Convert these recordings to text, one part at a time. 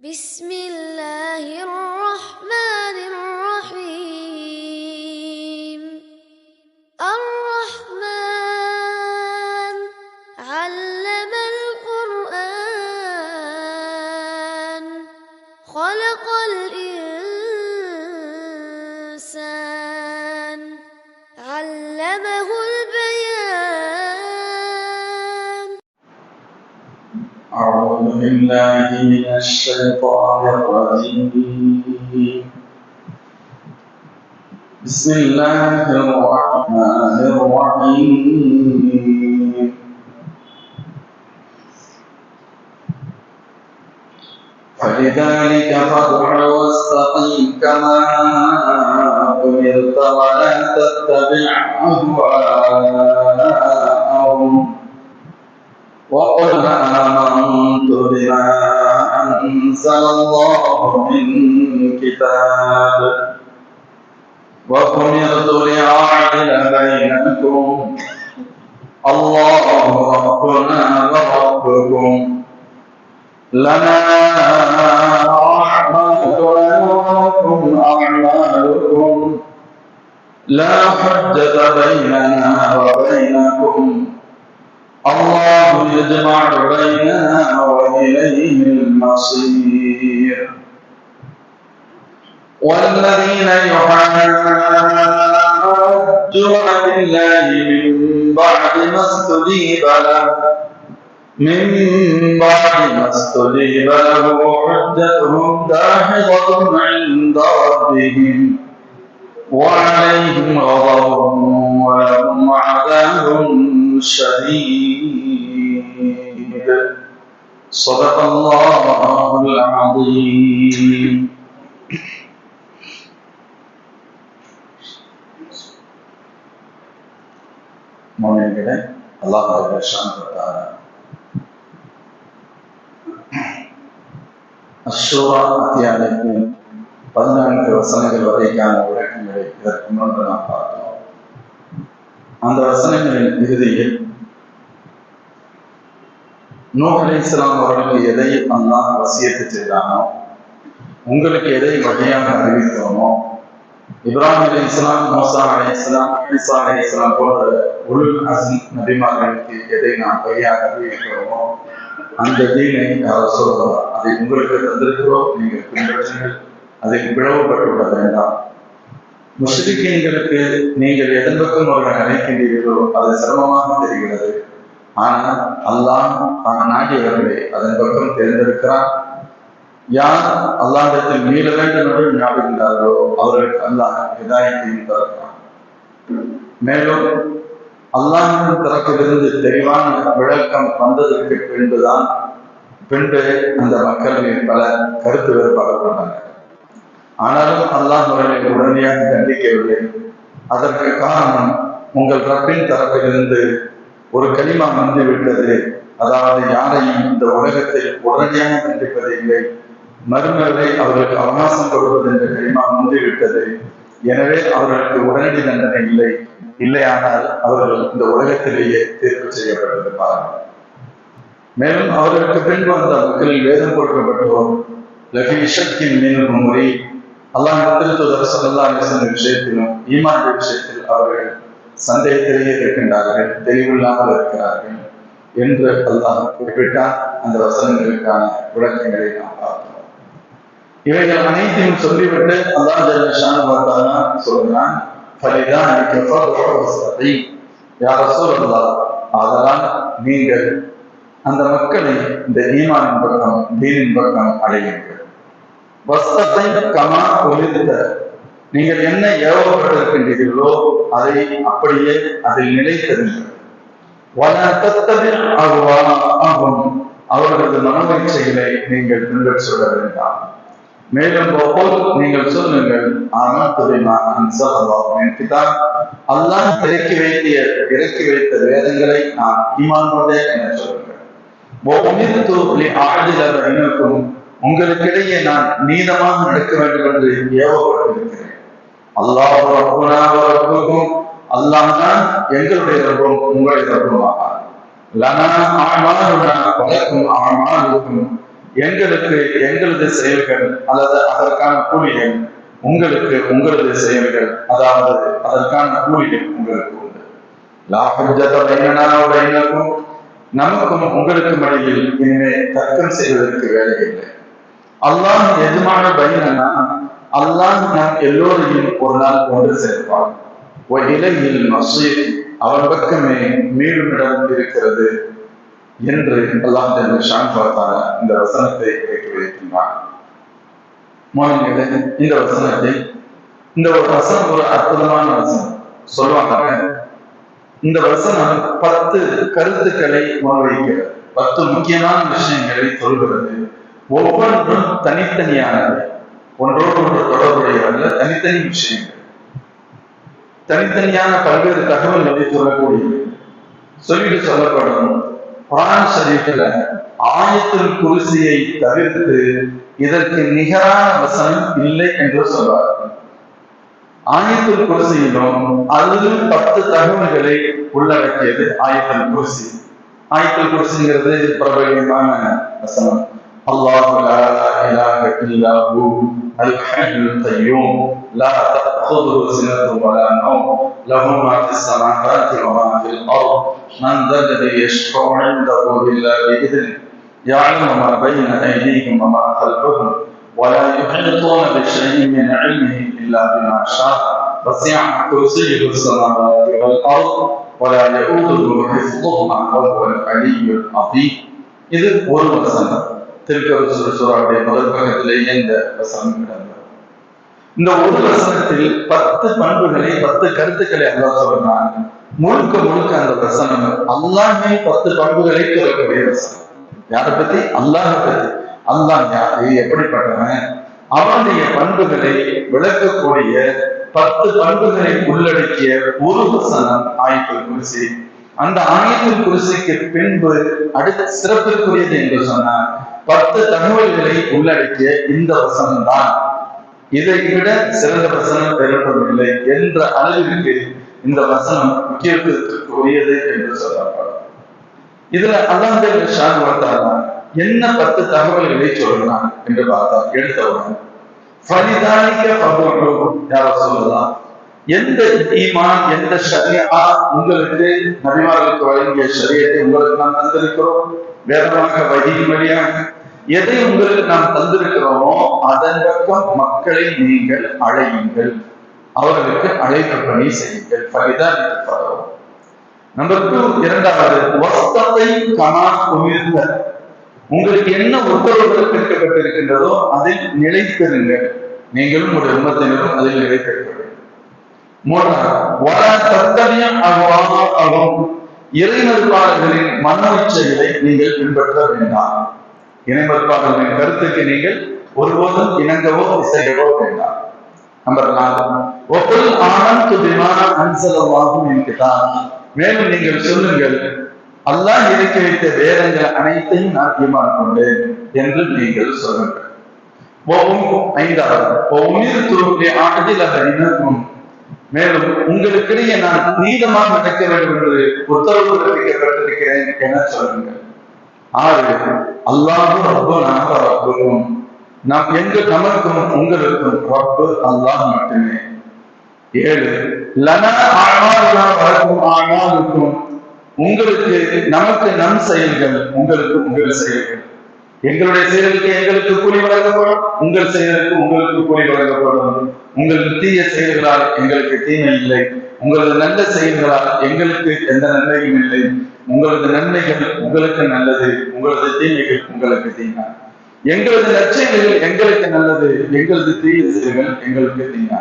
بسم الله الرحمن الرحيم الرحمن علم القرآن خلق الإنسان علمه البيان. أعوذ بالله من الشيطان الرجيم. بسم الله الرحمن الرحيم. فلذلك فادع واستقم كما أمرت ولا تتبع أهواءهم وقل آمنت بما أنزل الله من كتاب وأمرت لأعدل بينكم الله ربنا وربكم لنا أعمالنا ولكم أعمالكم لا حجة بيننا وبينكم الله يجمع بيننا وإليه المصير. والذين يحاجون بالله من بعد ما استجيب له حجتهم داحضة عند ربهم وعليهم غضب ولهم عذاب شديد. صدق الله العظيم. முஅமின்களே, அல்லாஹ் சுப்ஹானஹு அஷ்ஷூரா அத்தியாயத்தின் 14 வசனங்கள் வரைக்கான விளக்கங்களை இதற்கு முன்பு நாம் பார்த்தோம். அந்த வசனங்களின் இறுதியில் நூஹ் அலைஹிஸ்ஸலாம் அவர்களுக்கு எதை அல்லாஹ் வசியத்து செய்தானோ, உங்களுக்கு எதை வகையாக அறிவித்தோமோ, இப்ராஹிம் அலைஹிஸ்ஸலாம், மூசா அலைஹிஸ்ஸலாம், ஈசா அலைஹிஸ்ஸலாம் போன்ற உலுல் அஸ்ம் நபிமார்களுக்கு எதை நாம் வகையாக அறிவிக்கிறோமோ அந்த தீனை சொல்றோம். அதை உங்களுக்கு தந்திருக்கிறோம், நீங்கள் பின்பற்றுங்கள், அதில் பிளவுபட்டு விட வேண்டாம். முஸ்லிம்களுக்கு நீங்கள் எதன் பக்கம் அவர்கள் நினைக்கின்றீர்களோ அது சிரமமாக தெரிகிறது. ஆனால் அல்லாஹ் தான் நாடியவர்களை அதன் பக்கம் தேர்ந்தெடுக்கிறான். யார் அல்லாஹ்விடத்தில் மீள வேண்டும் என்று நாடுகின்றார்களோ அவர்களுக்கு அல்லாஹ் ஹிதாயத்தையும் தருகிறான். மேலும் அல்லாஹ்வின் தரப்பிலிருந்து தெளிவான விளக்கம் வந்ததற்கு பின்பு அந்த மக்களில் பல கருத்து வேறுபாடு கொண்டனர். ஆனாலும் அல்லாஹ் அவர்களை உடனடியாக தண்டிக்கவில்லை. அதற்கு காரணம், உங்கள் ரப்பின் தரப்பிலிருந்து ஒரு கலிமா வந்து விட்டது, அதாவது யாரையும் இந்த உலகத்தில் உடனடியாக தண்டிப்பது இல்லை, மறுமையை அவர்களுக்கு அவகாசம் கொடுப்பது என்ற கலிமா வந்துவிட்டது. எனவே அவர்களுக்கு உடனடி தண்டனை இல்லை, இல்லையானால் அவர்கள் இந்த உலகத்திலேயே தீர்ப்பு செய்யப்பட்டிருப்பார்கள். மேலும் அவர்களுக்கு பின்பு அந்த மக்களில் வேதம் கொடுக்கப்பட்டோம் முறை அல்லாஹ் திருத்தூதர் ஸல்லல்லாஹு அலைஹி வஸல்லம் விஷயத்திலும் ஈமான் விஷயத்தில் அவர்கள் சந்தேகத்திலேயே இருக்கின்றார்கள், தெளிவில்லாமல் இருக்கிறார்கள் என்று அல்லாஹ் குறிப்பிட்டார். அந்த வசனங்களுக்கான விளக்கங்களை நாம் பார்த்தோம். இவைகள் அனைத்தையும் சொல்லிவிட்டு அல்லாஹ் ஜல்ல ஷானஹு வ தஆலா சொல்கிறான், ஃபலிதாலிக ஃபத்ஹு வஸ்தகீம். யா ரசூலல்லாஹ், அதனால் நீங்கள் அந்த மக்களை இந்த ஈமானின் பக்கம், தீனின் பக்கம் அடையுங்கள். வஸ்தகீம் கமா உமிர்த, நீங்கள் என்ன ஏவப்பட்டிருக்கின்றீர்களோ அதை அப்படியே அதில் நிலைத்திருங்கள். வலா தத்தபிஅ் அஹ்வாஅஹும், அவர்களது மனோஇச்சைகளை நீங்கள் பின்பற்றி சொல்ல வேண்டாம். மேலும் நீங்கள் சொல்லுங்கள், ஆமன்து பிமா அன்ஸலல்லாஹு மின் கிதாப், அல்லாஹ் இறக்கி வைத்த வேதங்களை நான் ஈமான் கொண்டேன் என சொல்லுங்கள். வஉமிர்து லிஅஅதில பைனக்கும், உங்களுக்கிடையே நான் நீதமாக நடக்க வேண்டும் என்று ஏவப்பட்டிருக்கிறேன். அல்லாஹ் ரப்புனா வ ரப்புக்கும், அல்லாஹ் தான் எங்களுடைய ரப்பும் உங்களுடைய ரப்புமாக. லனா அஅமாலுனா வலக்கும் அஅமாலுக்கும், எங்களுக்கு எங்களது செயல்கள் அல்லது அதற்கான கூலிகள், உங்களுக்கு உங்களது செயல்கள் அதாவது அதற்கான கூலிகள் உங்களுக்கு உண்டு. லா ஹுஜ்ஜத பைனனா வ பைனக்கும், நமக்கும் உங்களுக்கும் இடையில் இனிமே தர்க்கம் செய்வதற்கு வேலை இல்லை. அல்லாஹ் எஜ்மான பைனனா, அல்லாஹ் நம் எல்லோரையும் ஒரு நாள் ஒன்று சேர்ப்பான். வ இலைஹில் மஸீர், அவன் பக்கமே மீண்டும் இடம் இருக்கிறது என்று அல்லாஹ் இந்த வசனத்தை இறக்கி வைக்கின்றான். இந்த வசனத்தை, இந்த ஒரு வசனம் ஒரு அற்புதமான வசனம். சொல்லுவாங்க, இந்த வசனம் 10 கருத்துக்களை முன்வைக்கிறது, 10 முக்கியமான விஷயங்களை சொல்கிறது. ஒவ்வொன்றும் தனித்தனியானது, ஒன்றோடு ஒன்று தொடர்புடையவல்ல, தனித்தனி விஷயங்கள், தனித்தனியான பல்வேறு தகவல்களை சொல்லக்கூடியது. சொல்லிட்டு சொல்லப்படும் குர்ஆன் ஷரீஃபில் ஆயத்துல் குர்சியை தவிர்த்து இதற்கு நிகரான வசனம் இல்லை என்று சொல்வார். ஆயத்துல் குர்சியிலும் அதிலும் 10 தகவல்களை உள்ளடக்கியது ஆயத்துல் குர்சி. ஆயத்துல் குர்சிங்கிறது பிரபலமான வசனம். அல்லாஹு லா இலாஹ இல்லா ஹு அல் ஹய்யுல் கய்யூம் லா தஅخذஹு சினத்துன் வலா நௌம் லஹு மா ஃபிஸ் ஸமாவாதி வ மா ஃபில் அர்ض் மன் ذَلَّذِي يَشْفَعُ عِندَهُ إِلَّا بِإِذْنِهِ يَعْلَمُ مَا بَيْنَ أَيْدِيهِمْ وَمَا خَلْفَهُمْ وَلَا يُحِيطُونَ بِشَيْءٍ مِنْ عِلْمِهِ إِلَّا بِمَا شَاءَ وَسِعَ كُرْسِيُّهُ السَّمَاوَاتِ وَالْأَرْضَ وَلَا يَئُودُهُ حِفْظُهُمَا وَهُوَ الْعَلِيُّ الْعَظِيمُ. இது ஒரு வசனம். திருக்கருசூர் சூராவுடைய முதல் பக்கத்திலேயே இந்த வசனம் கிடந்தது. இந்த ஒரு வசனத்தில் 10 பண்புகளை, 10 கருத்துக்களை அல்லாஹ் சொல்றாங்க. முழுக்க முழுக்க அந்த வசனம் அல்லாஹ்வே 10 பண்புகளை சொல்லக்கூடிய வசனம். யாரை பத்தி? அல்லாஹ் பத்தி. அல்லாஹ் யாரு, எப்படிப்பட்டவன், அவனுடைய பண்புகளை விளக்கக்கூடிய 10 பண்புகளை உள்ளடக்கிய ஒரு வசனம் ஆயத்துல் குர்சி. அந்த ஆயத்துல் குர்சிக்கு பின்பு அடுத்த சிறப்பிற்குரியது என்று சொன்னார் 10 தகவல்களை உள்ளடக்கிய இந்த வசனம் தான் இதை விட சிறந்த வசனம் பெறப்படவில்லை என்ற அளவிற்கு இந்த வசனம் முக்கியத்துவத்திற்கு உரியது என்று சொல்லப்படும். இதுல அல்லாஹ் என்ன 10 தகவல்களை சொல்லலாம் என்று பார்த்தார். எடுத்தவுடன் சொல்லலாம், எந்த ஈமான், எந்த ஷரியா உங்களுக்கு நபிமார்களுக்கு வழங்கிய ஷரியத்தை உங்களுக்கு நாம் தந்திருக்கிறோம், வேதமாக வஹீயின் வழியாக எதை உங்களுக்கு நாம் தந்திருக்கிறோமோ அதன் பக்கம் மக்களை நீங்கள் அழையுங்கள், அவர்களுக்கு அழைப்பு பணி செய்யுங்கள். நம்பர் 2, இரண்டாவது, வஸ்தத்தை கமா உமிழ்ந்த, உங்களுக்கு என்ன உத்தரவுகள் பிறக்கப்பட்டிருக்கின்றதோ அதில் நிலைத்திருங்கள், நீங்களும் உங்களுடைய உம்மத்தினரும் அதில் நிலைத்திருக்க வேண்டும். மூன்றாவது, இறைமறுப்பாளர்களின் மன இச்சைகளை நீங்கள் பின்பற்ற வேண்டாம். இணைமறுப்பாளர்களின் கருத்துக்கு நீங்கள் ஒருபோதும் இணங்கவோ இசையவோ வேண்டாம். நம்பர் 4, மேலும் நீங்கள் சொல்லுங்கள், அல்லாஹ் இறக்கி வைத்த வேதங்கள் அனைத்தையும் நான் ஈமான் கொண்டேன் என்று நீங்கள் சொல்லுங்கள். 5, மேலும் உங்களுக்கிடையே நான் நீதமாக நடக்க வேண்டும் என்று உத்தரவு பிறப்பிக்கப்பட்டிருக்கிறேன் என சொல்லுங்கள். 6, அல்லாஹு ரப்புனாக ரப்புக்கும், நமக்கும் உங்களுக்கும் ரப்பு அல்லாஹ் மட்டுமே. 7, லனா அஅமாலுனா வலக்கும் அஅமாலுக்கும், உங்களுக்கு நமக்கு நம் செயல்கள், உங்களுக்கு உங்கள் செயல்கள். எங்களுடைய செயலுக்கு எங்களுக்கு கூலி வழங்கப்படும், உங்கள் செயலுக்கு உங்களுக்கு கூலி வழங்கப்படும். உங்களுக்கு தீய செயல்களால் எங்களுக்கு தீமை இல்லை, உங்களது நல்ல செயல்களால் எங்களுக்கு எந்த நன்மையும் இல்லை. உங்களது நன்மைகள் உங்களுக்கு நல்லது, உங்களது தீமைகள் உங்களுக்கு தீமை. எங்களது நற்செயல்கள் எங்களுக்கு நல்லது, எங்களது தீய செயல்கள் எங்களுக்கு தீமை.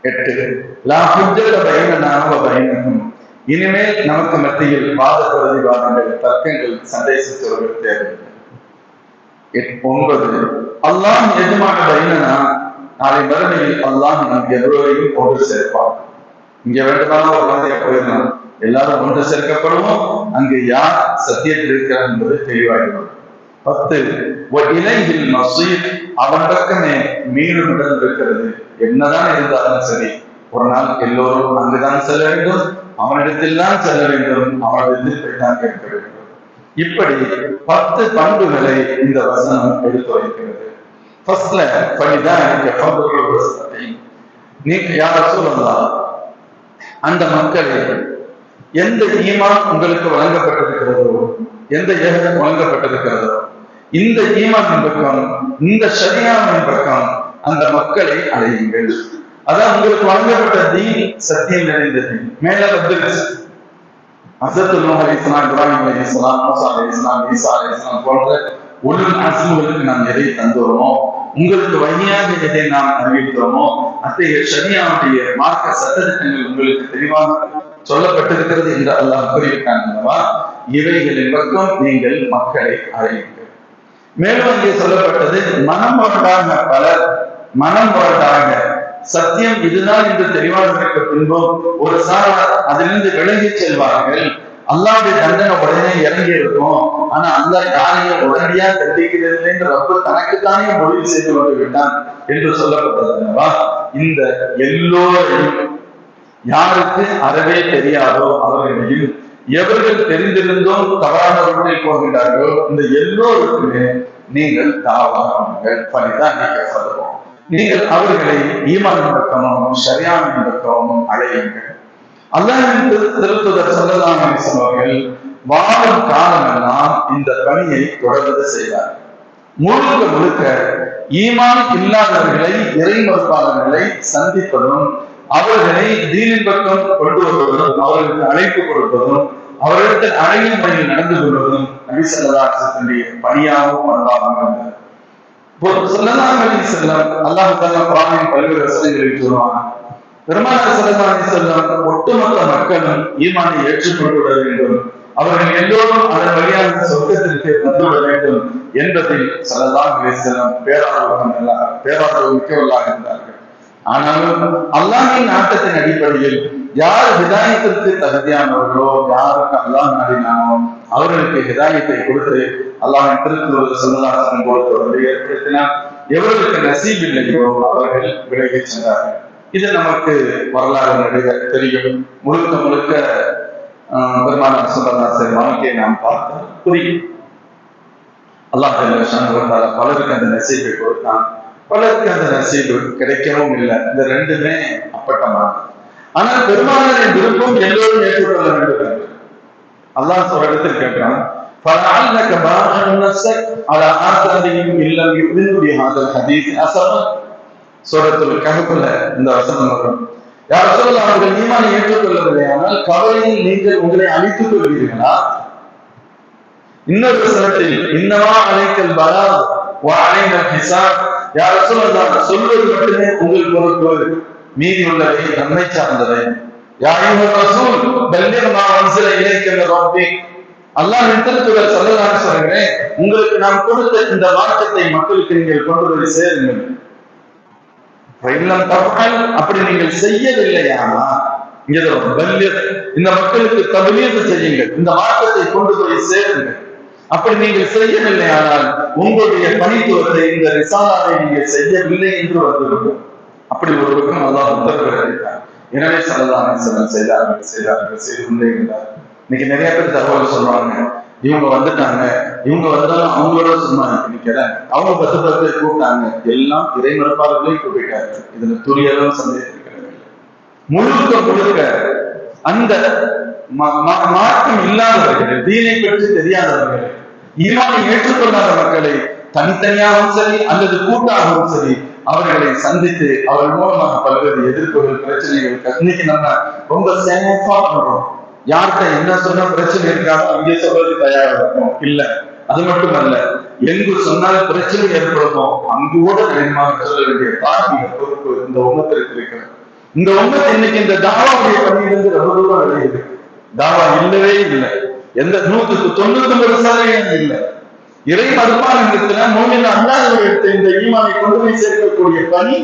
8, லா ஹுஜ்ஜத பைனனா வ பைனக்கும், இனிமேல் நமக்கு மத்தியில் வாத பிரதிவாதங்கள், தர்க்கங்கள், சண்டை சச்சரவுகள் தேவையில்லை. 9, அல்லாஹ் எஜ்மான பைனனா, நாளை மறுமையில் அல்லாஹ் நம் எல்லோரையும் ஒன்று சேர்ப்பான். இங்க வேண்டுமானால் ஒரு வார்த்தையா போயிடலாம், எல்லாரும் ஒன்று சேர்க்கப்படுவோம், அங்கு யார் சத்தியத்தில் இருக்கிறார் என்பது தெளிவாகிடும். 10, இலைஹில் மஸீர், அவன் பக்கமே மீண்டும் இடம் இருக்கிறது. என்னதான் இருந்தாலும் சரி, ஒரு நாள் எல்லோரும் அங்குதான் செல்ல வேண்டும், அவனிடத்தில் தான் செல்ல வேண்டும், அவனிடத்தில் போய்தான் கேட்க வேண்டும். இப்படி 10 பண்புகளை இந்த வசனம் எடுத்து வைக்கிறது. ஃபர்ஸ்ட்ல படிதான் நீங்க யார சொல்லலாம், அந்த மக்களை எந்த ஈமான் உங்களுக்கு வழங்கப்பட்டிருக்கிறதோ, எந்த ஏகம் வழங்கப்பட்டிருக்கிறதோ, இந்த ஈமான் பக்கம், இந்த ஷரியாவின் பக்கம் அந்த மக்களை அடையுங்கள். அதான் உங்களுக்கு வழங்கப்பட்ட தீன் சத்தியம் நிறைந்தது. மேல வந்துருச்சு. ஹஸரத் நூஹ் அலைஹிஸ்ஸலாம், இப்ராஹிம் அலைஹிஸ்ஸலாம், மூஸா அலைஹிஸ்ஸலாம், ஈசா அலைஹிஸ்ஸலாம் போன்ற உலுல் அஸ்முகளுக்கு நாம் எதை தந்தோமோ, உங்களுக்கு வழியாக எதை நாம் அறிவித்தோமோ, அத்தகைய ஷரியாவுடைய மார்க்க சட்டத்திட்டங்கள் உங்களுக்கு தெளிவாக சொல்லப்பட்டிருக்கிறது என்று அல்லாஹ் கூறியிருக்காங்க. இவைகளின் பக்கம் நீங்கள் மக்களை அழையுங்கள். மேலும் இங்கே சொல்லப்பட்டது, மனம் முரண்டாக பலர், மனம் முரண்டாக சத்தியம் இதுதான் என்று தெளிவாக பின்பும் ஒரு சாரார் அதிலிருந்து விலகி செல்வார்கள். அல்லாஹ்வுடைய தண்டனை உடனே இறங்கி இருக்கும். ஆனா அந்த யாரையும் உடனடியா தண்டிக்கிறது என்று ரப்பு தனக்குத்தானே முடிவு செய்து கொண்டு விட்டான் என்று சொல்லப்பட்டது. இந்த எல்லோரையும் யாருக்கு அறவே தெரியாதோ அவர்களையும், எவர்கள் தெரிந்திருந்தோம் தவறான ரூட்டில் போகின்றார்களோ இந்த எல்லோருக்குமே நீங்கள் தாவாங்கள் பணிதான் நீங்க சொல்லுவோம். நீங்கள் அவர்களை ஈமான் பக்கமும் ஷரியாவின் பக்கமும் அழையுங்கள். அல்லாஹ்வின் திருத்தூதர் ஸல்லல்லாஹு அலைஹி வஸல்லம் அவர்கள் வாழும் காலமெல்லாம் இந்த பணியை தொடர்ந்து செய்தார். முழுக்க முழுக்க ஈமான் இல்லாதவர்களை, இறை மறுப்பாளர்களை சந்திப்பதும், அவர்களை தீனின் பக்கம் கொண்டு வருவதும், அவர்களுக்கு அழைப்பு கொடுப்பதும், அவர்களுக்கு அழையும் பணியில் நடந்து கொள்வதும் நபி ஸல்லல்லாஹு அலைஹி வஸல்லம் பணியாகவும் பண்பாகவும் இருந்தது. ஸல்லல்லாஹு அலைஹி வஸல்லம் அல்லாஹ் தஆலா குர்ஆனின் பல்வேறு வசனங்களில் சொல்வாங்க, பெருமானார் ஸல்லல்லாஹு அலைஹி வஸல்லம் ஒட்டுமொத்த மக்களும் ஈமானை ஏற்றுக்கொண்டு விட வேண்டும், அவர்கள் எல்லோரும் அதன் வழியாக சொர்க்கத்திற்கு வந்துவிட வேண்டும் என்பதில் ஸல்லல்லாஹு அலைஹி வஸல்லம் பேரார்வம் மிக்கவர்களாக இருந்தார்கள். ஆனாலும் அல்லாஹ்வின் நாட்டத்தின் அடிப்படையில் யார் ஹிதாயத்திற்கு தகுதியானவர்களோ, யாருக்கு அல்லாஹ் நாடினானோ அவர்களுக்கு ஹிதாயத்தை கொடுத்து அல்லாஹ்வின் திருத்தூதர் ஸல்லல்லாஹு அலைஹி வஸல்லம் போல தொடர்பை ஏற்படுத்தினார். எவர்களுக்கு நசீப் இல்லையோ அவர்கள் விலகி சென்றார்கள். இது நமக்கு வரலாறு தெரியும். முழுக்க முழுக்க பெருமானார் ஸல்லல்லாஹு அலைஹி வஸல்லம் வாழ்க்கையை நாம் பார்த்தால் புரியும். அல்லாஹ் பலருக்கு அந்த நசீபை கொடுத்தான், பலருக்கு அந்த நசீபு கிடைக்கவும் இல்லை. இந்த ரெண்டுமே அப்பட்டமானது. ஆனால் பெருமானாரின் விருப்பம் எல்லோரும் ஏற்றுக்கொள்ள வேண்டும். அல்லாஹ் ஒரு இடத்தில் கேட்கிறான், فَلَعَلَّكَ بَاخِعٌ نَفْسَكَ عَلَى آثَارِهِمْ إِن لَّمْ يُؤْمِنُوا بِهَذَا الْحَدِيثِ أَسَفًا. சூரத்துல் கஹ்ஃப்ல இந்த வசனம் வரும். யா ரசூலல்லாஹ், அவர்கள் ஈமானை ஏற்றுக்கொள்ளவில்லை, ஆனால் கவலையில் நீங்கள் உங்களை அழித்துக் கொள்வீர்களா? இன்னொரு வசனத்தில் இன்னமா அலைக்கல் பலாக் வ அலைனா ஹிசாப். யா ரசூலல்லாஹ், சொல்வது மட்டுமே உங்கள் பொறுப்பு, மீதி உள்ளவை நம்மை சார்ந்தவை. யா அய்யுஹர் ரசூல் பல்லிக் மா உன்ஸில இலைக்க மின் ரப்பிக். அல்லாஹ்வின் திருத்தூதர் ஸல்லல்லாஹு அலைஹி வஸல்லம், உங்களுக்கு நாம் கொடுத்த இந்த வார்த்தையை மக்களுக்கு நீங்கள் கொண்டு போய் சேருங்கள். அப்படி நீங்கள் செய்யவில்லையானா இந்த மக்களுக்கு தபலீக் செய்யுங்கள், இந்த மார்க்கத்தை கொண்டு போய் சேருங்கள். அப்படி நீங்கள் செய்யவில்லையானால் உங்களுடைய பணித்துவத்தை, இந்த ரிசாலாவை நீங்கள் செய்யவில்லை என்று வந்துவிடும். அப்படி ஒரு பக்கம் அல்லாஹ் உத்தரவிட்டார். எனவே ஸல்லல்லாஹு அலைஹி வஸல்லம் செய்தார்கள் செய்து கொண்டே இருந்தார். இன்னைக்கு நிறைய பேர் தகவல் சொல்றாங்க, இவங்க வந்துட்டாங்க, இவங்க வந்தாலும் அவங்களோட சும்மா நிக்கிறேன், அவங்க 10 பேரை கூப்பிட்டாங்க, எல்லாம் இறை மறுப்பாளர்களே கூப்பிட்டாங்க. இதுல துரியலும் சந்தேகிக்கிறது. முழுக்க முழுக்க அந்த மார்க்கம் இல்லாதவர்கள், தீனை பற்றி தெரியாதவர்கள், ஈமானை ஏற்றுக்கொள்ளாத மக்களை தனித்தனியாகவும் சரி அல்லது கூட்டாகவும் சரி அவர்களை சந்தித்து அவர்கள் மூலமாக பல்வேறு எதிர்ப்புகள், பிரச்சனைகள். இன்னைக்கு நம்ம ரொம்ப சேஃபா பண்றோம். யார்கிட்ட என்ன சொன்னா பிரச்சனை இருக்காதோ அங்கே சொல்றது தயாரா இருக்கும். இல்ல, அது மட்டுமல்ல, எங்கு சொன்னால் பிரச்சனை ஏற்படுமோ அங்கு கூட நிலையமாக சொல்ல வேண்டிய தார்மீக பொறுப்பு இந்த உம்மத்திற்கு இருக்கிறது. இந்த உம்மத்து இன்னைக்கு இந்த தாவாவுடைய பணியிலிருந்து ரொம்ப தூரம் விளையுது. தாவா இல்லவே இல்லை, எந்த 199% இல்லை. இறை மறுப்பாளர்களுக்கு மூமின் அல்லாதவர்களுக்கு இந்த ஈமானை கொண்டு போய் சேர்க்கக்கூடிய பணி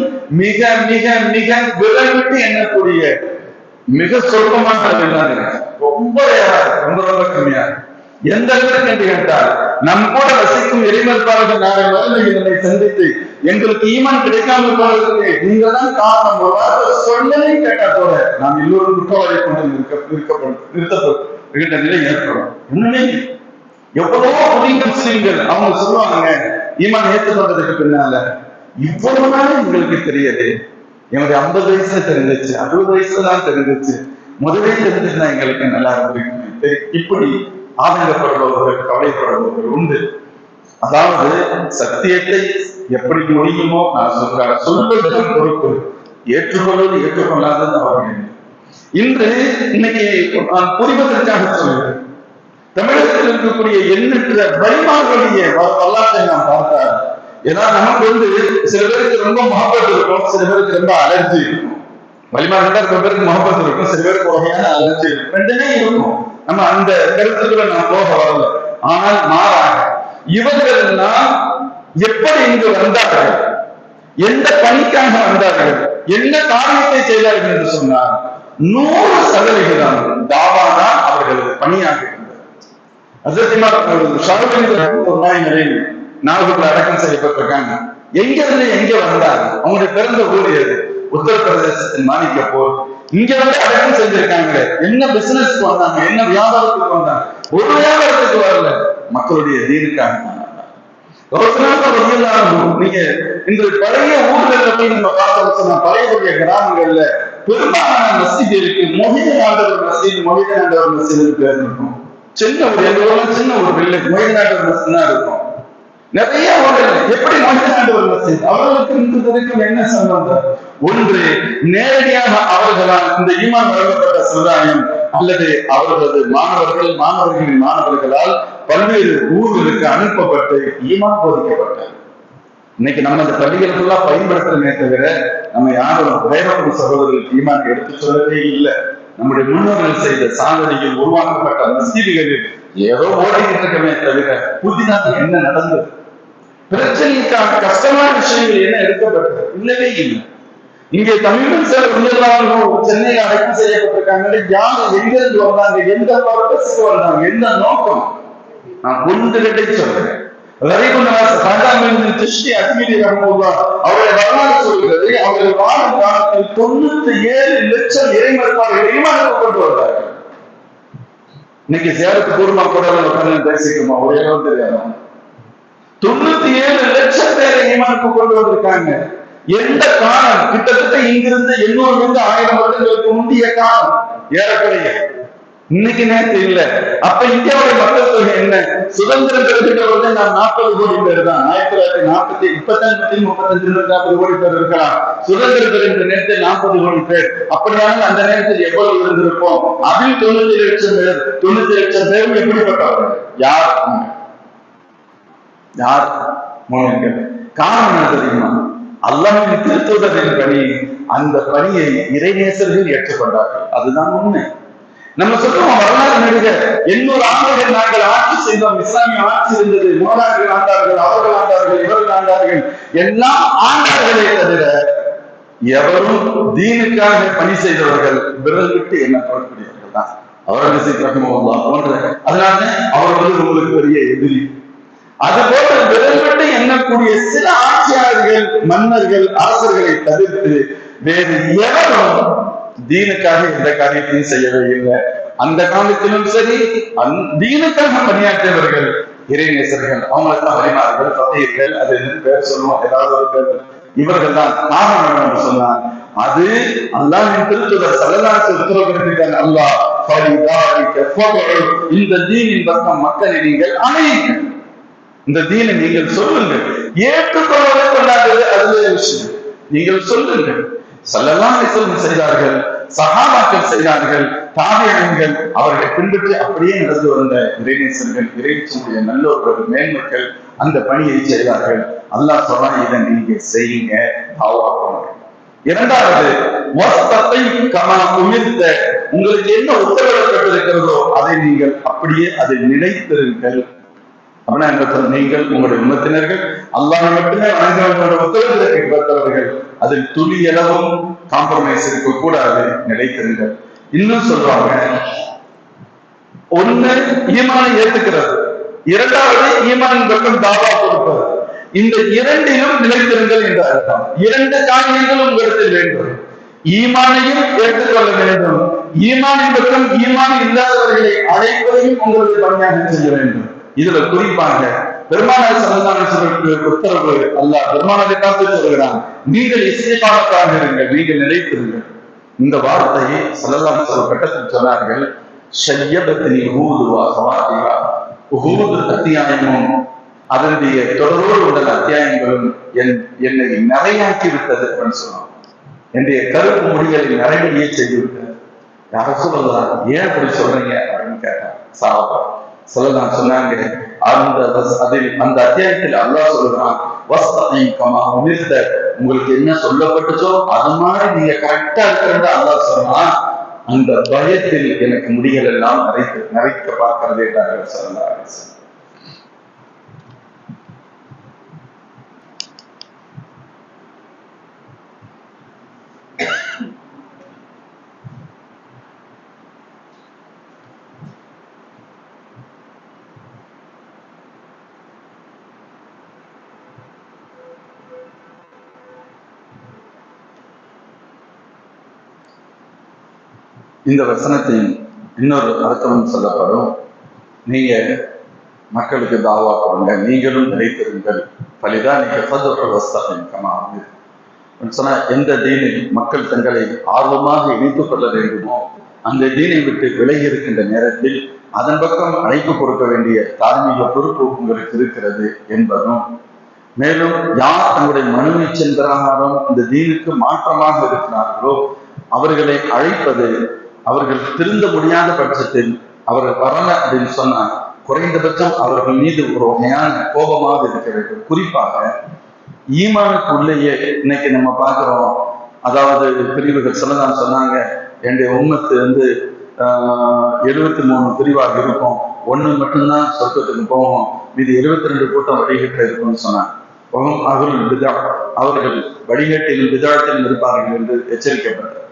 மிக மிக மிக விரல் விட்டு எண்ணக்கூடிய மிக சொற்பமான ரொம்ப ரொம்ப ரொம்ப கம்மியா. எந்த அளவுக்கு என்று கேட்டால், நம் கூட வசிக்கும் இறைமறுப்பாளர்கள் நாங்கள் வறுமைகளை சந்தித்து எங்களுக்கு ஈமான் கிடைக்காமல் போவதற்கு நீங்க தான் காரணம். ஒரு வார்த்தை சொல்லவே கேட்டா கூட நாம் எல்லோரும் குற்றவாளி கொண்டு நிறுத்தப்பட்ட நிலை ஏற்படும். உண்மை எவ்வளவோ புதிய முஸ்லிம்கள் அவங்க சொல்லுவாங்க ஈமான் ஏற்றுக்கொண்டதுக்கு பின்னால, இவ்வளவு நாள் எங்களுக்கு தெரியாது, என்னுடைய 50 வயசுல தெரிஞ்சிச்சு, 60 வயசுல தான் தெரிஞ்சிச்சு, முதலே தெரிஞ்சுதான் எங்களுக்கு நல்லா இருந்திருக்கு. இப்படி ஆதங்கப்படுபவர்கள், கவலைப்படுபவர்கள் உண்டு. அதாவது சத்தியத்தை எப்படி முடியுமோ நான் சொல்வதற்கு பொறுப்பு, ஏற்றுக்கொள்வது ஏற்றுக்கொள்ளாதது அவர்கள். இன்னைக்கு நான் புரிவதற்காக சொல்கிறேன். தமிழகத்தில் இருக்கக்கூடிய எண்ணற்ற வலிமார்களுடைய வரலாற்றை நாம் பார்த்தால், ஏன்னா நமக்கு சில பேருக்கு ரொம்ப மகப்பத் இருக்கும், சில பேருக்கு ரொம்ப அலர்ஜி இருக்கும். வலிமார்கள் ரொம்ப பேருக்கு மகப்பத் இருக்கும், சில பேருக்கு வகையான அலர்ஜி இருக்கும், ரெண்டுமே இருக்கும். நம்ம அந்த கருத்துக்களை நாம் போக வரல. ஆனால் மாறாக இவர்கள்லாம் எப்படி இங்கு வந்தார்கள், எந்த பணிக்காக வந்தார்கள், என்ன காரியத்தை செய்தார்கள் என்று சொன்னார் 100% தாவா தான் அவர்களது பணியாக இருந்தது. நாகூர்ல அடக்கம் செய்யப்பட்டிருக்காங்க. எங்க இருந்து எங்க வந்தாங்க, அவங்களுடைய பிறந்த ஊர் எது? உத்தரப்பிரதேசத்தின் மாணிக்கப்பூர். இங்க வந்து அடக்கம் செஞ்சிருக்காங்க. என்ன பிசினஸ்க்கு வந்தாங்க, என்ன வியாபாரத்துக்கு வந்தாங்க? ஒரு வியாபாரத்துக்கு வரல, மக்களுடைய தீனுக்காக. நீங்க இன்று பழைய ஊர்ல போய் நம்ம பார்த்தோம், பழைய கிராமங்கள்ல பெரும்பாலான மஸ்ஜித் இருக்கு. மொஹிதீன் ஆண்டவர் மஸ்ஜித், மொஹிதீன் ஆண்டவர் மஸ்ஜித் பேர் இருக்கும். சின்ன ஒரு வில்லேஜ் மொஹிதீன் ஆண்டவர் மஸ்ஜித் தான் இருக்கும். நிறைய ஊர்கள் எப்படி மொஹிதீன் ஆண்டவர் மஸ்ஜித், அவர்களுக்கு என்ன சம்பந்தம்? ஒன்று, நேரடியாக அவர்களால் இந்த ஈமான் வழங்கப்பட்ட சமுதாயம் அல்லது அவர்களது மாணவர்களின் மாணவர்களால் பல்வேறு ஊர்களுக்கு அனுப்பப்பட்டு ஈமான் போதிக்கப்பட்டார். இன்னைக்கு நம்ம அந்த பள்ளிகளுக்கெல்லாம் பயன்படுத்துறமே தவிர நம்ம யாரும் வேறொரு சகோதரர்களுக்கு ஈமான் எடுத்து சொல்லவே இல்லை. நம்முடைய முன்னோர்கள் செய்த சாதனையில் உருவாக்கப்பட்ட மஸ்ஜிதுகளில் ஏதோ ஓடிக்கிட்டு இருக்கமே தவிர புதிதாக என்ன நடந்தது, பிரச்சனைக்கான கஷ்டமான விஷயங்கள் என்ன எடுக்கப்பட்டது இல்லவே இல்லை. இங்கே தமிழ் சார் சென்னையில் அடக்கம் செய்யப்பட்டிருக்காங்க. யாரு எங்கிருந்து வந்தாங்க, எந்த பர்பஸ்க்கு வந்தாங்க, எந்த நோக்கம்? நான் ஒன்று சொல்றேன். அவருடைய வரலாறு சொல்கிறது, அவர்கள் வாழும் காலத்தில் 97 லட்சம் இறைமறுப்பாளர்கள் ஈமானுக்கு கொண்டு வருவார்கள். இன்னைக்கு சேரத்து பூர்வமா கூட பேசிக்குமா, ஒரே தெரியாது. 97 லட்சம் பேரை ஈமானுக்கு கொண்டு வந்திருக்காங்க. எந்த காலம்? கிட்டத்தட்ட இங்கிருந்து 800 1000 வருடங்களுக்கு முந்தைய காலம் ஏறக்குறைய. இன்னைக்கு நேரத்து இல்ல. அப்ப இந்தியாவுடைய மக்கள் தொகை என்ன? சுதந்திரம் பெறுகின்ற நான் 40 கோடி பேர் தான். 1940 35 கோடி பேர் இருக்கலாம். சுதந்திரம் பெறுகின்ற நேரத்தில் 40 கோடி பேர். அப்படியானால் அந்த நேரத்தில் எவ்வளவு இருந்திருப்போம்? அதில் 90 லட்சம் பேர். 90 லட்சம் பேரும் எப்படிப்பட்டவர்கள்? யார்? காரணம் என்ன தெரியுமா? அல்லாஹ்வின் திருத்தூதரின் பணி, அந்த பணியை இறைநேசர்கள் ஏற்றுக்கொண்டார்கள். அதுதான் உண்மை. நம்ம சொல்லுவோம் வரலாறு நடிகர் 800 ஆண்டுகள் நாங்கள் ஆட்சி செய்தோம், இஸ்லாமிய ஆட்சி இருந்தது, மோதார்கள் ஆண்டார்கள், அவர்கள் ஆண்டார்கள், இவர்கள் ஆண்டார்கள், எல்லாம் ஆண்டார்களே தவிர எவரும் தீனுக்காக பணி செய்தவர்கள் விரல் விட்டு எண்ணப்படக்கூடியவர்கள் தான். அவர்கள் அதனால அவர்கள் உங்களுக்கு பெரிய எதிரி. அது போல விரல் விட்டு எண்ணக்கூடிய சில ஆட்சியாளர்கள், மன்னர்கள், அரசர்களை தவிர்த்து வேறு எவரும் தீனுக்காக எந்த காரியத்தையும் செய்யவே இல்லை. அந்த காலத்திலும் சரி, தீனுக்காக பணியாற்றியவர்கள் இறைநேசர்கள், அவங்களுக்குதான் வழிமார்கள், பத்தையர்கள், அது பேர் சொல்லுவோம், ஏதாவது ஒரு பேர். இவர்கள் தான் காரணம் என்று சொன்னார். அது அல்லாஹ்வின் திருத்தூதர் ஸல்லல்லாஹு அலைஹி வஸல்லம் அல்லாஹ் இந்த தீனின் பக்கம் மக்களை நீங்கள் அணையுங்கள், இந்த தீனை நீங்கள் சொல்லுங்கள். ஏற்றுக்கொள்வதை கொண்டாடுவது அதுவே விஷயம். நீங்கள் சொல்லுங்கள். ஸல்லல்லாஹு அலைஹி வஸல்லம் செய்தார்கள், சஹாபாக்கள் செய்தார்கள், தாபியீன்கள் அவர்களை பின்பற்றி அப்படியே நடந்து வந்த இறைநேசர்கள், இறைச்சியுடைய நல்லோர்கள், மேன்மக்கள் அந்த பணியை செய்தார்கள். அல்லாஹ் சொல்றான், இதை நீங்க செய்யுங்க. இரண்டாவது, உங்களுக்கு என்ன உத்தரவிடப்பட்டிருக்கிறதோ அதை நீங்கள் அப்படியே அதை நினைத்திருங்கள். அப்படின்னா என்ன? நீங்கள் உங்களுடைய உம்மத்தினர்கள் அல்லாஹ்வை மட்டுமே வணங்குவதற்கான உத்தரவுகளை பெற்றவர்கள், அதில் துளி அளவும் காம்ப்ரமைஸ் இருக்க கூடாது, நிலைத்திருங்கள். இன்னும் சொல்றாங்க, ஒண்ணு ஈமானை ஏத்துக்கிறது, இரண்டாவது ஈமானின் பக்கம் தாவா கொடுப்பது. இந்த இரண்டிலும் நிலைத்திருங்கள் என்ற அர்த்தம். இரண்டு காரியங்களும் உங்களிடத்தில் வேண்டும். ஈமானையும் ஏற்றுக்கொள்ள வேண்டும், ஈமானின் பக்கம் ஈமான் இல்லாதவர்களை அழைப்பதையும் உங்களுடைய பணியாக செய்ய வேண்டும். இதுல குறிப்பாக பெருமானார் ஸல்லல்லாஹு அலைஹி வஸல்லம் உத்தரவு அல்லாஹ் பெருமானாரை பார்த்து சொல்கிறான், நீங்கள் இஸ்திகாமத்தாக இருங்கள், நீங்கள் நிலைத்திருங்கள். இந்த வார்த்தையை ஸல்லல்லாஹு அலைஹி வஸல்லம் கட்டத்தில் சொன்னார்கள். ஷய்யபத்னி ஹூது வ அஹ்வாத்திஹா, ஹூது அத்தியாயமும் அதனுடைய தொடரோடு உள்ள அத்தியாயங்களும் என்னை நிறையாக்கி விட்டது அப்படின்னு சொன்னான். என்னுடைய கருப்பு முடிகளை நிறைவேறியே செய்து விட்டது. யார சொல்லலாம், ஏன் அப்படி சொல்றீங்க அப்படின்னு கேட்டான் சாபா. சொல்லலாம் சொன்னாங்க, அந்த அத்தியாயத்தில் அல்லாஹ் சொல்லுகிறான், உங்களுக்கு என்ன சொல்லப்பட்டுச்சோ அது மாதிரி நீங்க கரெக்டா இருக்கிறத அல்லாஹ் சொன்னான். அந்த பயத்தில் எனக்கு முடிகள் எல்லாம் நிறைக்க பார்க்கிறது என்றார்கள் ஸல்லல்லாஹு அலைஹி வஸல்லம். இந்த வசனத்தின் இன்னொரு அர்த்தமும் சொல்லப்படும். நீங்க மக்களுக்கு தாவா கொடுங்க, நீங்களும் நிலைத்திருங்கள். பலிதான் நீங்க சொன்னா, எந்த தீனில் மக்கள் தங்களை ஆர்வமாக இணைத்துக் கொள்ள வேண்டுமோ அந்த தீனை விட்டு விலகி இருக்கின்ற நேரத்தில் அதன் பக்கம் அழைப்பு கொடுக்க வேண்டிய தார்மீக பொறுப்பு உங்களுக்கு இருக்கிறது என்பதும், மேலும் யார் தங்களுடைய மனுவை சென்றாலும் இந்த தீனுக்கு மாற்றமாக இருக்கிறார்களோ அவர்களை அழைப்பது, அவர்கள் திருந்த முடியாத பட்சத்தில் அவர்கள் வரல அப்படின்னு சொன்னா குறைந்தபட்சம் அவர்கள் மீது ஒரு வகையான கோபமாக இருக்க வேண்டும். குறிப்பாக ஈமானுக்கு உள்ளேயே இன்னைக்கு நம்ம பார்க்கிறோம், அதாவது பிரிவுகள் சொல்லலாம் சொன்னாங்க, என்னுடைய உம்மத்து 73 பிரிவாக இருக்கும், 1 மட்டும்தான் சொர்க்கத்துக்கு போகும், மீது 72 கூட்டம் வழிகேட்டில் இருக்கும்னு சொன்னாங்க. அவர்கள் வழிகேட்டிலும் விதாத்திலும் இருப்பார்கள் என்று எச்சரிக்கப்பட்டார்.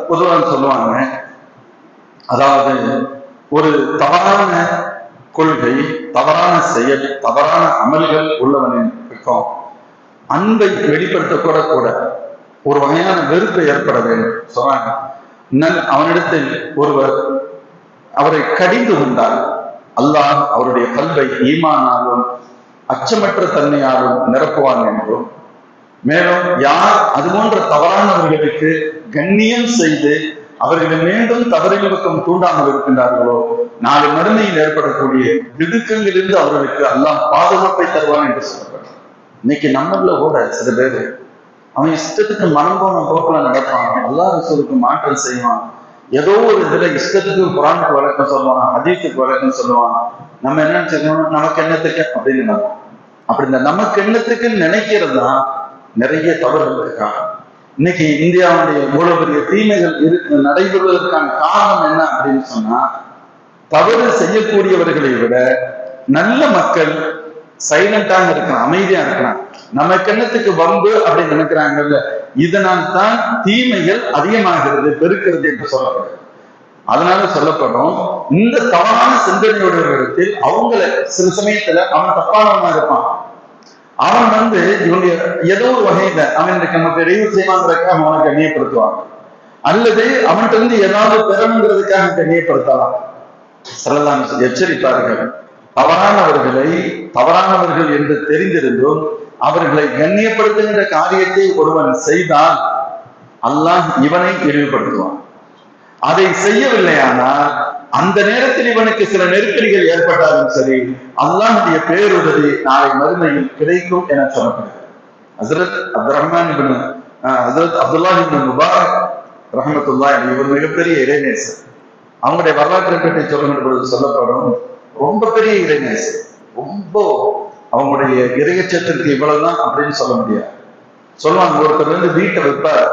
பொதுவாக சொல்லுவாங்க, அதாவது ஒரு தவறான கொள்கை, தவறான செயல், தவறான அமல்கள் உள்ளவனின் பக்கம் அன்பை வெளிப்படுத்த கூட ஒரு வகையான வெறுப்பை ஏற்பட வேண்டும் சொல்றாங்க. அவனிடத்தில் ஒருவர் அவரை கடிந்து கொண்டார், அல்லாஹ் அவருடைய கல்வை ஈமானாலும் அச்சமற்ற தன்மையாலும் நிரப்புவான் என்றும், மேலும் யார் அது போன்ற தவறானவர்களுக்கு கண்ணியம் செய்து அவர்களை மீண்டும் தவறின் பக்கம் தூண்டாமல் இருக்கின்றார்களோ நாளை மறுமையில் ஏற்படக்கூடிய திடுக்கங்களிலிருந்து அவர்களுக்கு அல்லாஹ் பாதுகாப்பை தருவான் என்று சொல்லப்பட்டார். இன்னைக்கு நம்மள கூட சில பேர் அவன் இஷ்டத்துக்கு மனம் போன போக்குல நடப்பான், அல்லாஹ் ரசூலுக்கு மாற்றம் செய்வான், ஏதோ ஒரு இதுல இஷ்டத்துக்கு குர்ஆனுக்கு வழக்கம் சொல்லுவான், ஹதீஸுக்கு வழக்கம் சொல்லுவான். நம்ம என்ன செய்யணும், நமக்கு என்னத்துக்கு அப்படின்னு நினைப்போம். அப்படி இந்த நமக்கு என்னத்துக்கு நினைக்கிறது தான் நிறைய தவறுகள் இருக்காங்க. இன்னைக்கு இந்தியாவுடைய இவ்வளவு பெரிய தீமைகள் நடைபெறுவதற்கான காரணம் என்ன அப்படின்னு சொன்னா, தவறு செய்யக்கூடியவர்களை விட நல்ல மக்கள் சைலண்டாக இருக்கிறான், அமைதியா இருக்கிறான். நமக்கு என்னத்துக்கு வம்பு அப்படின்னு நினைக்கிறாங்கல்ல, இதனால் தான் தீமைகள் அதிகமாகிறது, பெருக்கிறது என்று சொல்லப்படுது. அதனால சொல்லப்படும், இந்த தவறான சிந்தனையுடையவர்களிடத்தில் அவங்கள சில சமயத்துல அவன் தப்பானவனா இருப்பான், அவன் இவங்க ஏதோ ஒரு வகையில அவன் நமக்கு இடையூறு செய்வாங்கிறதுக்காக அவனை கண்ணியப்படுத்துவாங்க, அல்லது அவன்கிட்ட ஏதாவது பெறணுங்கிறதுக்காக கண்ணியப்படுத்தலாம். சொல்லலாம் எச்சரிப்பார்கள், தவறானவர்கள் என்று தெரிந்திருந்தும் அவர்களை கண்ணியப்படுத்துகின்ற காரியத்தை ஒருவன் செய்தால் அல்லாஹ் இவனை இழிவுபடுத்துவான். அதை செய்யவில்லையானால் அந்த நேரத்தில் இவனுக்கு சில நெருக்கடிகள் ஏற்பட்டாலும் சரி, அல்லாஹ்வுடைய பேருதவி நாளை மறுமையில் கிடைக்கும் என சொல்லப்படுகிறது. ஹஸரத் அப்துல்லாஹ் இப்னு முபாரக் ரஹ்மத்துல்லாஹி அலைஹி இவர் மிகப்பெரிய இறைநேசர். அவங்களுடைய வரலாற்றை பற்றி சொல்லுகின்ற பொழுது சொல்லப்படும், ரொம்ப பெரிய இறைநேசர், ரொம்ப அவங்களுடைய இறையச்சத்திற்கு இவ்வளவுதான் அப்படின்னு சொல்ல முடியாது. சொல்லுவாங்க, ஒருத்தர் வீட்டை வைப்பார்,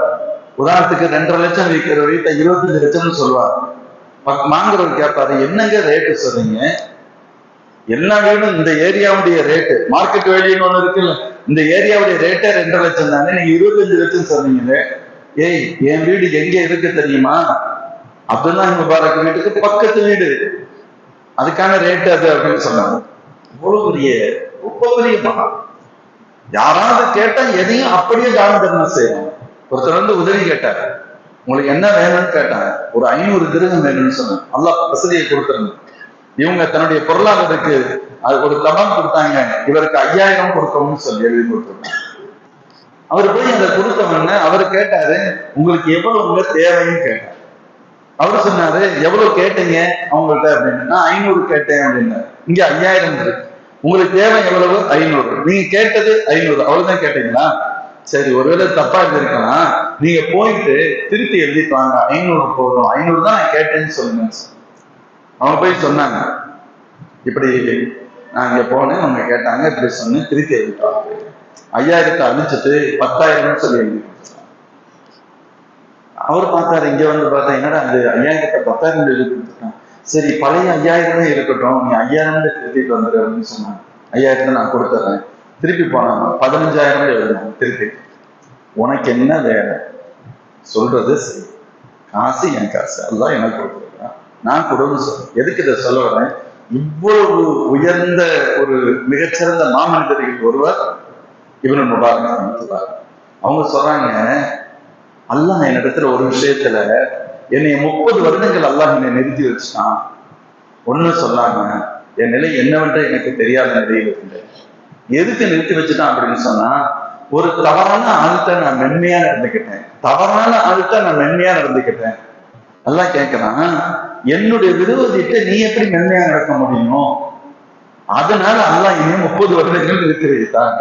உதாரணத்துக்கு 2.5 லட்சம் விற்கிற வீட்டை 25 லட்சம்னு சொல்லுவார். வாங்குறவர் கேட்பாரு, என்னங்க ரேட்டு சொல்றீங்க? எல்லா வீடும் இந்த ஏரியாவுடைய ரேட்டு, மார்க்கெட் வேல்யூன்னு ஒண்ணு இருக்குல்ல, இந்த ஏரியாவுடைய ரேட்டே 2.5 லட்சம் தானே, நீங்க 25 லட்சம் சொன்னீங்களே, ஏய் என் வீடு எங்க இருக்கு தெரியுமா? அப்துல்லாஹ் முபாரக் வீட்டுக்கு பக்கத்து வீடு, அதுக்கான ரேட்டு அது அப்படின்னு சொன்னாங்க. இவ்வளவு பெரிய ரொம்ப பெரிய மகா. யாராவது கேட்டா எதையும் அப்படியே தானம் தர்மம் செய்யணும். ஒருத்தர் உதவி கேட்டார், உங்களுக்கு என்ன வேணும்னு கேட்டாங்க, ஒரு 500 திரகம் வேணும்னு சொன்னாங்க. அல்லாஹ் வசதியை கொடுத்துருங்க. இவங்க தன்னுடைய பொருளாதாரத்துக்கு அது ஒரு தபம் கொடுத்தாங்க, இவருக்கு 5000 கொடுக்கணும்னு சொல்லி எழுதி கொடுத்துருக்காங்க. அவர் போய் அதை கொடுத்தவன்னு அவர் கேட்டாரு, உங்களுக்கு எவ்வளவு தேவைன்னு கேட்டார். அவர் சொன்னாரு, எவ்வளவு கேட்டீங்க அவங்கள்ட்ட அப்படின்னு. நான் 500 கேட்டேன் அப்படின்னாரு. இங்க 5000 இருக்கு, உங்களுக்கு தேவை எவ்வளவு? 500. நீங்க கேட்டது 500, அவ்வளவுதான் கேட்டீங்களா? சரி, ஒருவேளை தப்பா இருந்திருக்கலாம், நீங்க போயிட்டு திருப்பி எழுதிட்டு வாங்க, 500 போதும், 500 தான் நான் கேட்டேன்னு சொல்லுங்க. அவங்க போய் சொன்னாங்க, இப்படி நான் இங்க போனேன், அவங்க கேட்டாங்க, இப்படி சொன்னேன், திருப்பி எழுதிட்டாங்க. 5000 அழிச்சிட்டு 10,000 சொல்லி எழுதி. அவர் பார்த்தாரு, இங்க வந்து பார்த்தா என்னடா அந்த 5000 10,000 எழுதி கொடுத்துட்டான். சரி, பழைய 5000 இருக்கட்டும், நீ 5000 திருப்பிட்டு வந்துடு அப்படின்னு சொன்னாங்க. 5000 நான் கொடுத்துட்றேன். திருப்பி போனாங்க, 15,000 எழுதணும். திருப்பி, உனக்கு என்ன வேலை சொல்றது சரி, காசு என் காசு, அதுதான் எனக்கு கொடுத்துருக்கேன், நான் கொடுன்னு சொல்றேன். எதுக்கு இதை சொல்ல வரேன்? இவ்வளவு உயர்ந்த ஒரு மிகச்சிறந்த மாமனிதர்கள் ஒருவர் இப்னு முபாரக். அவங்க சொல்றாங்க, அல்லாஹ் என்னிடத்துல ஒரு விஷயத்துல என்னை 30 வருடங்கள் அல்லாஹ் என்னை நிறுத்தி வச்சுட்டான். ஒண்ணு சொல்லாம என் நிலை என்னவென்று எனக்கு தெரியாத நிலையில் இருந்தேன். எதுக்கு நிறுத்தி வச்சுட்டான் அப்படின்னு சொன்னா, ஒரு தவறான ஆள்கிட்ட நான் மென்மையா நடந்துக்கிட்டேன், அல்லாஹ் கேட்கிறான், என்னுடைய விரோதிட்ட நீ எப்படி மென்மையா நடக்க முடியும்? அதனால அல்லாஹ் இன்னும் 30 வருடங்கள் நிறுத்தி வைத்தான்.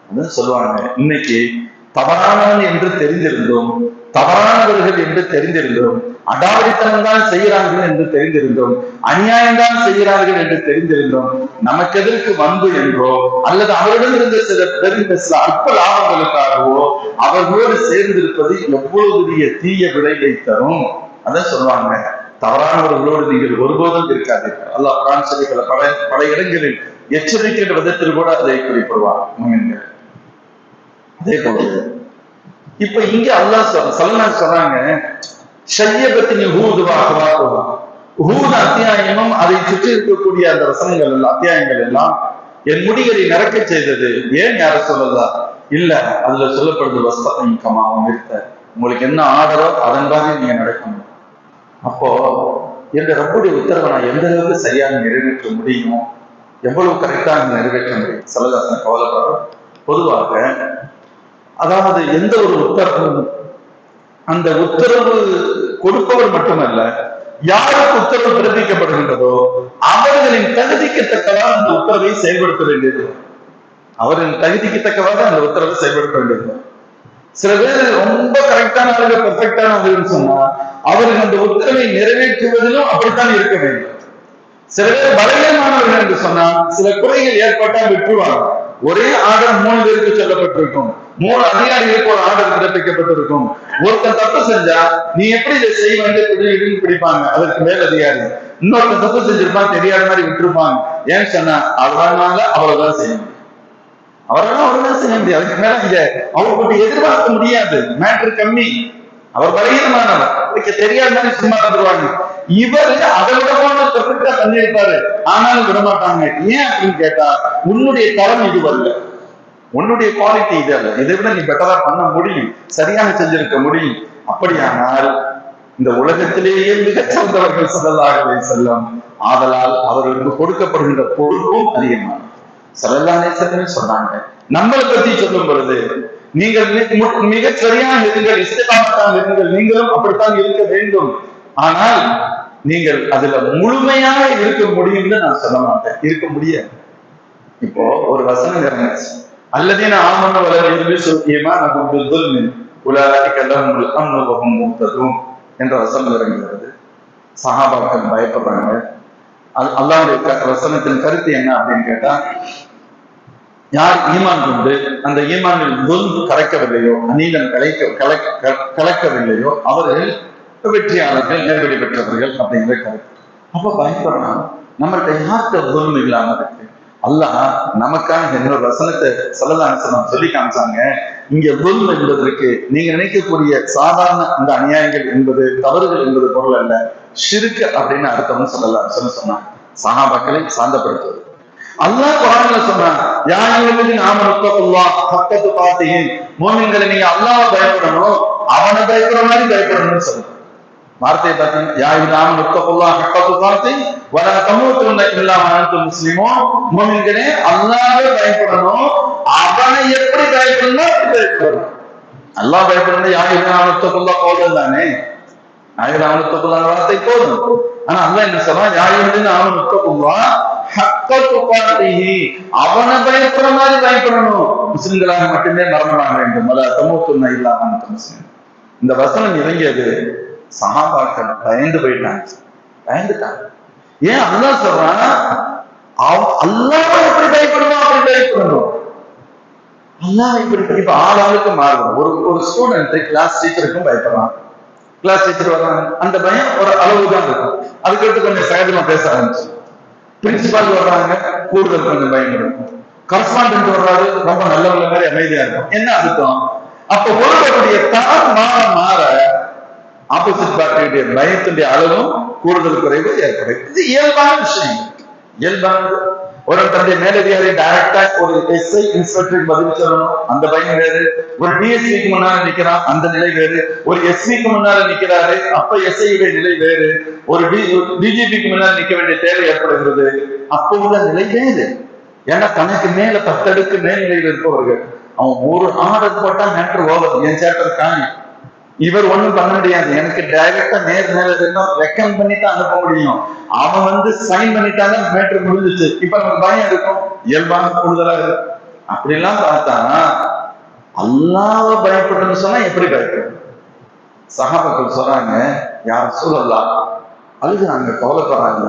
அப்படின்னு சொல்லுவாங்க. இன்னைக்கு தவறானவன் என்று தெரிந்திருந்தோம், தவறானவர்கள் என்று தெரிந்திருந்தோம், அடாவடித்தனம் தான் செய்கிறார்கள் என்று தெரிந்திருந்தோம், அநியாயம்தான் செய்கிறார்கள் என்று தெரிந்திருந்தோம், நமக்கு எதற்கு வன்பு என்றோ அல்லது அவரிடம் இருந்த சில அற்ப லாபங்களுக்காகவோ அவர்களோடு சேர்ந்திருப்பது எவ்வளவு பெரிய தீய விளைவை தரும். அதான் சொல்லுவாங்க, தவறானவர்களோடு நீங்கள் ஒருபோதும் இருக்காதீர்கள். அல்லாஹ் குர்ஆன் ஷரீஃப்ல பல இடங்களில் எச்சரிக்கின்ற விதத்தில் கூட அதை குறிப்பிடுவாங்க. அதே போல இப்ப இங்க அல்லாஹ் சொல்றாங்க, ஷய்யபத்தின் ஹூத் அத்தியாயமும் அதை சுற்றி இருக்கக்கூடிய அந்த வசனங்கள் அத்தியாயங்கள் எல்லாம் என் முடிகளை நடக்க செய்தது. ஏன் யார சொல்லதா? இல்ல, அதுல சொல்லப்படுது வஸ்தமாவும் இருக்க, உங்களுக்கு என்ன ஆர்டரோ அதன்பாக நீங்க நடக்கணும். அப்போ என்ற ரப்புடைய உத்தரவை நான் எந்த அளவுக்கு சரியாக நிறைவேற்ற முடியுமோ, எவ்வளவு கரெக்டாக நிறைவேற்ற முடியும். சல்லல்லாஹு கவலைப்படுற பொதுவாக, அதாவது எந்த ஒரு உத்தரவும் அந்த உத்தரவு கொடுப்பவர் மட்டுமல்ல, யாருக்கு உத்தரவு பிறப்பிக்கப்படுகின்றதோ அவர்களின் தகுதிக்கு தக்கவாறு அந்த உத்தரவை செயல்படுத்த வேண்டியது, அவர்களின் தகுதிக்கு தக்கவாறு அந்த உத்தரவை செயல்படுத்த வேண்டியது. சில பேர் ரொம்ப கரெக்டானவர்கள், பெர்ஃபெக்டானவர்கள் சொன்னா அவர்கள் அந்த உத்தரவை நிறைவேற்றுவதிலும் அப்படித்தான் இருக்க வேண்டும். சில பேர் பலவீனமானவர்கள் என்று சொன்னால் சில குறைகள் ஏற்பட்டால் விட்டுருவாங்க. ஒரே ஆர்டர் 3 பேருக்கு சொல்லப்பட்டிருக்கும், 3 அதிகாரிகளுக்கு ஒரு ஆர்டர் பிறப்பிக்கப்பட்டிருக்கும். ஒருத்தன் தப்பு செஞ்சா நீ எப்படி இதை செய்வேன் பிடிப்பாங்க, அதற்கு மேல் அதிகாரி. இன்னொருத்தன் தப்பு செஞ்சிருப்பான், தெரியாத மாதிரி விட்டுருப்பாங்க. ஏன்னு சொன்னா அவரால் அவ்வளவுதான் செய்ய முடியும், அவர்தான் செய்ய முடியும். அதுக்கு மேல இங்க அவருக்கு எதிர்பார்க்க முடியாது. மேட்ரு கம்மி, அவர் பலகீனமானவர், தெரியாத மாதிரி சும்மா வந்துருவாங்க. இவர் அதை விட பெர்ஃபெக்டா பண்ணியிருப்பாரு, ஆனாலும் விடமாட்டாங்க. ஏன் அப்படின்னு கேட்டா, உன்னுடைய தரம் இது வரல, உன்னுடைய குவாலிட்டி இது அல்ல, இதை விட நீ பெட்டரா பண்ண முடியும், சரியாக செஞ்சிருக்க முடியும். அப்படியானால் இந்த உலகத்திலேயே மிகச் சிறந்தவர்கள் ஸல்லல்லாஹு அலைஹி வஸல்லம், ஆதலால் அவர்களுக்கு கொடுக்கப்படுகின்ற பொறுப்பும் அதிகமான ஸல்லல்லாஹு அலைஹி வஸல்லம் சொன்னாங்க. நம்மளை பற்றி சொல்லும் பொழுது, நீங்கள் மிக சரியான இருங்கள், இஸ்திகாமத்தான் இருங்கள், நீங்களும் அப்படித்தான் இருக்க வேண்டும். ஆனால் நீங்கள் அதுல முழுமையாக இருக்க முடியும்னு நான் சொல்ல மாட்டேன், இருக்க முடியாது. இப்போ ஒரு வசனம் இறங்குச்சு, அல்லதீன ஆமனு வலம் யுல்பிஸு ஈமானஹும் பில்துல்மி உலாயிக லஹுமுல் அம்னு வஹும் முஹ்ததூன் என்ற வசனம் இறங்குகிறது. சஹாபாக்கள் பயப்படுறாங்க. அல்லாஹ்வுடைய வசனத்தின் கருத்து என்ன அப்படின்னு கேட்டா, யார் ஈமான் கொண்டு அந்த ஈமானில் துல்ம் கலக்கவில்லையோ, அநீதம் கலக்கவில்லையோ அவர்கள் வெற்றியாளர்கள், நேர்வழி பெற்றவர்கள் அப்படிங்கிற கருத்து. அப்ப பயப்படுறாங்க, நம்மள்கிட்ட யார்கிட்ட துல்ம் இல்லாம இருக்கு. அல்லாஹ் நமக்காக இன்னொரு வசனத்தை ஸல்லல்லாஹு அலைஹி வஸல்லம் சொல்லி காமிச்சாங்க. இங்க துல்ம் என்பதற்கு நீங்க நினைக்கக்கூடிய சாதாரண இந்த அநியாயங்கள் என்பது, தவறுகள் என்பது பொருள் அல்ல, ஷிர்க் அப்படின்னு அர்த்தம்னு ஸல்லல்லாஹு அலைஹி வஸல்லம் சொன்னாங்க. சஹாபாக்களை சாந்தப்படுத்துவது. அல்லாஹ் குர்ஆன்ல சொன்னான், யா அய்யுஹல்லதீன ஆமனு தக்குல்லாஹ் ஹக்க துகாத்திஹி, மூமின்களை நீங்க அல்லாஹ்வை பயப்படணும், அவனை பயப்படுற மாதிரி பயப்படணும்னு சொல்றான். வார்த்தையை பார்த்தீங்கன்னா யா இல்லாம முத்தகுல்லாஹ் ஹக்க துகாத்தி வலா தமூதுன்ன இல்லா வ அன்தும் முஸ்லிமூன். முஃமின்களே அல்லாஹ்வை பயப்படணும். அவனை எப்படி பயப்படணும் அப்படி பயப்படணும். அல்லாஹ் பயப்படணும். யா இல்லாம முத்தகுல்லாஹ் போதும் தானே, யா இல்லாம முத்தகுல்லாஹ் வார்த்தை போதும். ஆனா அல்லாஹ் என்ன சொல்றான், யா இல்லாம முத்தகுல்லாஹ் ஹக்க துகாத்திஹி, அவனை பயப்படுற மாதிரி பயப்படணும். முஸ்லிம்களாக மட்டுமே மரணமாக வேண்டும். வலா தமூதுன்ன இல்லா வ அன்தும் முஸ்லிமூன். இந்த வசனம் இறங்கியது சஹாபாக்கள் பயந்து போயிட்டாங்க, பயந்துட்டாங்க. ஏன் அல்லாஹ் சொல்றான், அல்லாஹ் எப்படி பயப்படணும் அப்படி பயப்படணும். அல்லாஹ் இப்படி இப்ப ஆளாளுக்கு மாறும். ஒரு ஸ்டூடெண்ட் கிளாஸ் டீச்சருக்கும் பயப்படலாம். கிளாஸ் டீச்சர் வர்றாங்க, அந்த பயம் ஒரு அளவுதான் இருக்கும். அதுக்கடுத்து கொஞ்சம் சகஜமா பேச ஆரம்பிச்சு. பிரின்சிபால் வர்றாங்க, கூடுதல் கொஞ்சம் பயம் இருக்கும். கரஸ்பாண்டன்ட் வர்றாரு, ரொம்ப நல்லவங்க மாதிரி அமைதியா இருக்கும். என்ன அர்த்தம்? அப்ப ஒருவருடைய தரம் மாற மாற ஆப்போசிட் பார்ட்டியுடைய பயத்துடைய அளவும் கூடுதல் குறைவு ஏற்படும். இது இயல்பான விஷயம், இயல்பானது. ஒரு தன்னுடைய மேலதிகாரி டைரக்டா ஒரு எஸ்ஐ இன்ஸ்பெக்டருக்கு பதில் சொல்லணும், அந்த பயம் வேறு. ஒரு டிஎஸ்பிக்கு முன்னால நிக்கிறான், அந்த நிலை வேறு. ஒரு எஸ்பிக்கு முன்னால நிக்கிறாரு, அப்ப எஸ்ஐயுடைய நிலை வேறு. ஒரு டிஜிபிக்கு முன்னால நிக்க வேண்டிய தேவை ஏற்படுகிறது, அப்ப உள்ள நிலை வேறு. ஏன்னா தனக்கு மேல 10 அடுக்கு மேல்நிலையில் இருப்பவர்கள், அவன் ஒரு ஆர்டர் போட்டா மேட்டர் ஓவர், என் சேப்டர் காணி. இவர் ஒண்ணும் பண்ண முடியாது, எனக்கு டைரக்டா நேர் மேல ரெக்கமெண்ட் பண்ணி தான் அனுப்ப முடியும். அவன் சைன் பண்ணிட்டாங்க, மேட்டர் முடிஞ்சிச்சு. இப்ப நமக்கு பயம் இருக்கும், இயல்பான கூடுதலா இருக்கும். அப்படிலாம் பார்த்தா அல்லாஹ்வை பயப்படணும்னு சொன்னா எப்படி பயப்படும்? சஹாபாக்கள் சொல்றாங்க, யார் சூழல்லா அழுகுறாங்க, கவலைப்படுறாங்க.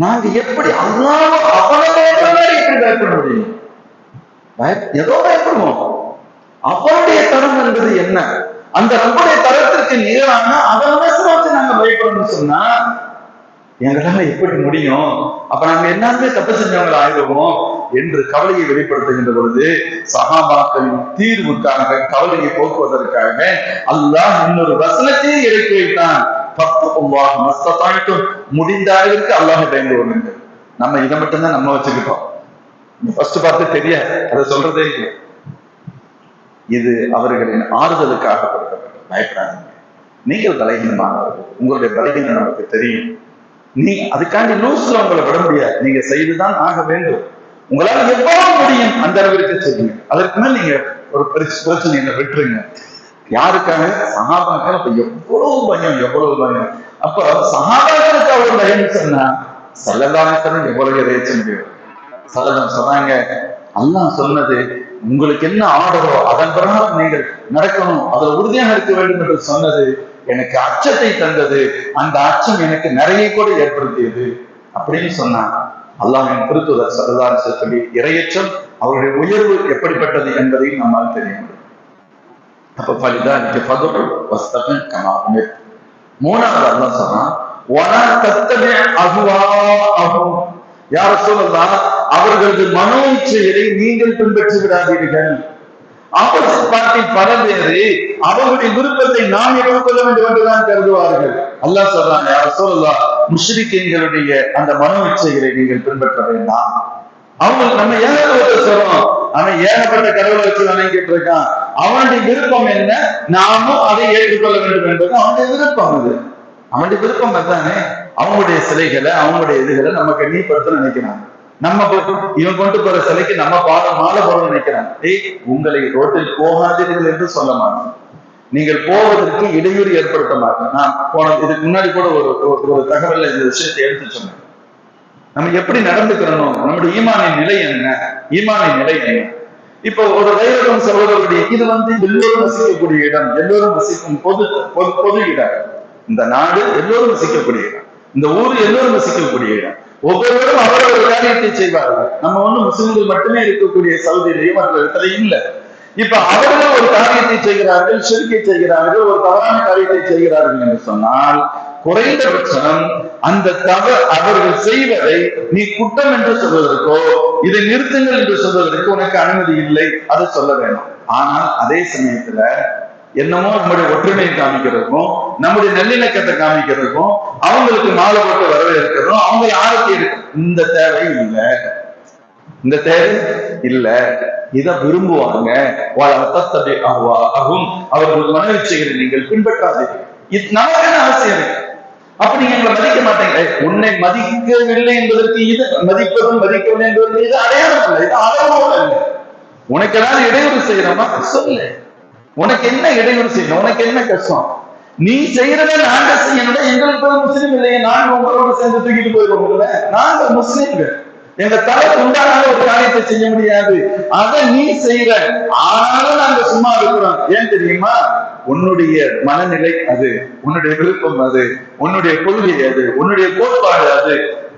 நாங்க எப்படி அல்லாஹ்வை அவனை எப்படி பயப்பட முடியும்? ஏதோ பயப்படுவோம். அவருடைய தரம் என்பது என்ன? அந்த நம்முடைய தரத்திற்கு நிகரான அவன் வச்சு நாங்க பயப்படணும்னு சொன்னா எங்களால எப்படி முடியும்? அப்ப நாங்க எல்லாருமே தப்பு செஞ்சவங்களை ஆயிடுவோம் என்று கவலையை வெளிப்படுத்துகின்ற பொழுது, சஹாபாக்களின் தீர்வுக்காக, கவலையை போக்குவதற்காக அல்லாஹ் இன்னொரு வசனத்தையே இறக்கி வைத்தான். முடிந்த அளவிற்கு அல்லாஹ் பயந்து கொள்ளுங்க. நம்ம இதை மட்டும்தான் நம்ம வச்சுக்கிட்டோம். ஃபர்ஸ்ட் பார்த்து தெரியாது, அதை சொல்றதே இல்லை. இது அவர்களின் ஆறுதலுக்காக கொடுக்கப்பட்ட. பயப்படாதீங்க, நீங்கள் பலகீனமானவர்கள், உங்களுடைய பலகீனம் நமக்கு தெரியும். நீ அதுக்காண்டி லூஸ்ல உங்களை விட முடியாது, நீங்க செய்துதான் ஆக வேண்டும். உங்களால எவ்வளவு முடியும் அந்த அளவிற்கு செய்யுங்க. அதற்கு மேல் நீங்க ஒரு பிரச்சனையில விட்டுருங்க. யாருக்காக? சஹாபாக்கள். அப்ப எவ்வளவு பயம், எவ்வளவு பயம். அப்ப சஹாபாக்களுக்கு அவ்வளவு பயம் சொன்னா ஸல்லல்லாஹு அலைஹி வஸல்லம் எவ்வளவு இறைச்ச முடியும். ஸல்லல்லாஹு சொன்னாங்க, அல்லாஹ் சொன்னது உங்களுக்கு என்ன ஆர்டரோ அதன் பிரகாரம் நீங்கள் நடக்கணும், அதில் உறுதியாக இருக்க வேண்டும் என்று சொன்னது எனக்கு அச்சத்தை தந்தது. அந்த அச்சம் எனக்கு நிறைய கூட ஏற்படுத்தியது அப்படின்னு சொன்னான் அல்லாஹ்வின் திருத்தூதர் ஸல்லல்லாஹு அலைஹி வஸல்லம். சொல்லி இறையச்சம், அவருடைய உயர்வு எப்படிப்பட்டது என்பதையும் நம்மால் தெரிய முடியும். அப்ப ஃபலிதாலிக ஃபதுல் வஸ்தகின் கமா உமிர். மூணாவது அல்லாஹ் சொன்னான், வலா தத்தபி அஹ்வாஅஹும். யா ரசூலல்லாஹ், அவர்களது மனோ இச்சைகளை நீங்கள் பின்பற்றி விடாதீர்கள். ஆப்போசிட் பார்ட்டி பல பேரு அவர்களுடைய விருப்பத்தை நாம் எடுத்துக்கொள்ள வேண்டும் என்றுதான் கருதுவார்கள். அல்லாஹ் சொல்றாங்க, யா ரசூலல்லாஹ், முஷ்ரிக்கீன்களுடைய அந்த மனோ இச்சைகளை நீங்கள் பின்பற்ற வேண்டாம். அவங்களுக்கு நம்ம ஏகப்பட்ட சொல்றோம், அவன் ஏகப்பட்ட கடவுளை வச்சு வணங்கிட்டு இருக்கான். அவனுடைய விருப்பம் என்ன, நாமும் அதை ஏற்றுக்கொள்ள வேண்டும் என்பது அவனுடைய விருப்பம். அது அவனுடைய விருப்பம் தானே. அவங்களுடைய சிலைகளை, அவங்களுடைய இதுகளை நம்ம கண்ணியப்படுத்த நினைக்கிறாங்க. நம்ம இவன் கொண்டு போற சிலைக்கு நம்ம மாலை போட நினைக்கிறாங்க. உங்களை ரோட்டில் போகாதீர்கள் என்று சொல்ல மாட்டோம், நீங்கள் போவதற்கு இடையூறு ஏற்படுத்த மாட்டோம். நான் இதுக்கு முன்னாடி கூட ஒரு தகவல் இந்த விஷயத்தை எடுத்து சொன்னேன். நம்ம எப்படி நடந்துக்கிறோம், நம்முடைய ஈமானின் நிலை என்ன, ஈமானின் நிலை என்ன. இப்போ ஒரு வைரகம் சகோதரருடைய இது எல்லோரும் வசிக்கக்கூடிய இடம், எல்லோரும் வசிக்கும் பொது இடம். இந்த நாடு எல்லோரும் வசிக்கக்கூடிய இடம், இந்த ஊர் எல்லோரும் வசிக்கக்கூடிய இடம். ஒவ்வொருவரும் அவரவர் காரியத்தை செய்வார்கள். நம்ம முஸ்லிம்கள் மட்டுமே இருக்கக்கூடிய சவுதியிலையும் மற்ற இடத்துலையும் இல்லை. இப்ப அவர்கள் ஒரு காரியத்தை செய்கிறார்கள், ஷிர்கை செய்கிறார்கள், ஒரு தவறான காரியத்தை செய்கிறார்கள் என்று சொன்னால் குறைந்தபட்சம் அந்த அவர்கள் செய்வதை நீ குற்றம் என்று சொல்வதற்கோ இதை நிறுத்துங்கள் என்று சொல்வதற்கு உனக்கு அனுமதி இல்லை, அதை சொல்ல வேணும். ஆனால் அதே சமயத்துல என்னமோ நம்முடைய ஒற்றுமையை காமிக்கிறதுக்கும் நம்முடைய நல்லிணக்கத்தை காமிக்கிறதுக்கும் அவங்களுக்கு மாலை போட்டு வரவேற்கிறதும் அவங்க ஆரத்தி இருக்கு, இந்த தேவை இல்லை, இந்த தேவை இல்லை. இதை விரும்புவாங்க. அவர்கள் மனோச்சைகளை நீங்கள் பின்பற்றாதீர்கள். நமக்கு என்ன அவசியம் இருக்கு? அப்ப நீங்க எங்களை மதிக்க மாட்டீங்க. உன்னை மதிக்கவில்லை என்பதற்கு இது மதிப்பதும் மதிக்கவில்லை என்பதற்கு இது அடையாளம் அல்ல, இது அளவோடு அல்ல. உனக்கு ஏதாவது இடையூறு செய்யறோமா சொல்லு. உனக்கு என்ன இடையூறு செய்யணும்? உனக்கு என்ன கஷ்டம்? நீ செய்யறத நாங்க செய்யணும். எங்களுக்கு முஸ்லீம் இல்லையே, நாங்க உங்களோட சேர்ந்து தூக்கிட்டு போயிருவோம். நாங்க முஸ்லீம்கள், எங்க தலை உண்டான ஒரு காரியத்தை செய்ய முடியாது. அதை நீ செய்யற, ஆனாலும் நாங்க சும்மா இருக்கிறோம். ஏன் தெரியுமா? உன்னுடைய மனநிலை அது, உன்னுடைய விருப்பம் அது, உன்னுடைய கொள்கை அது, உன்னுடைய கோட்பாடு அது.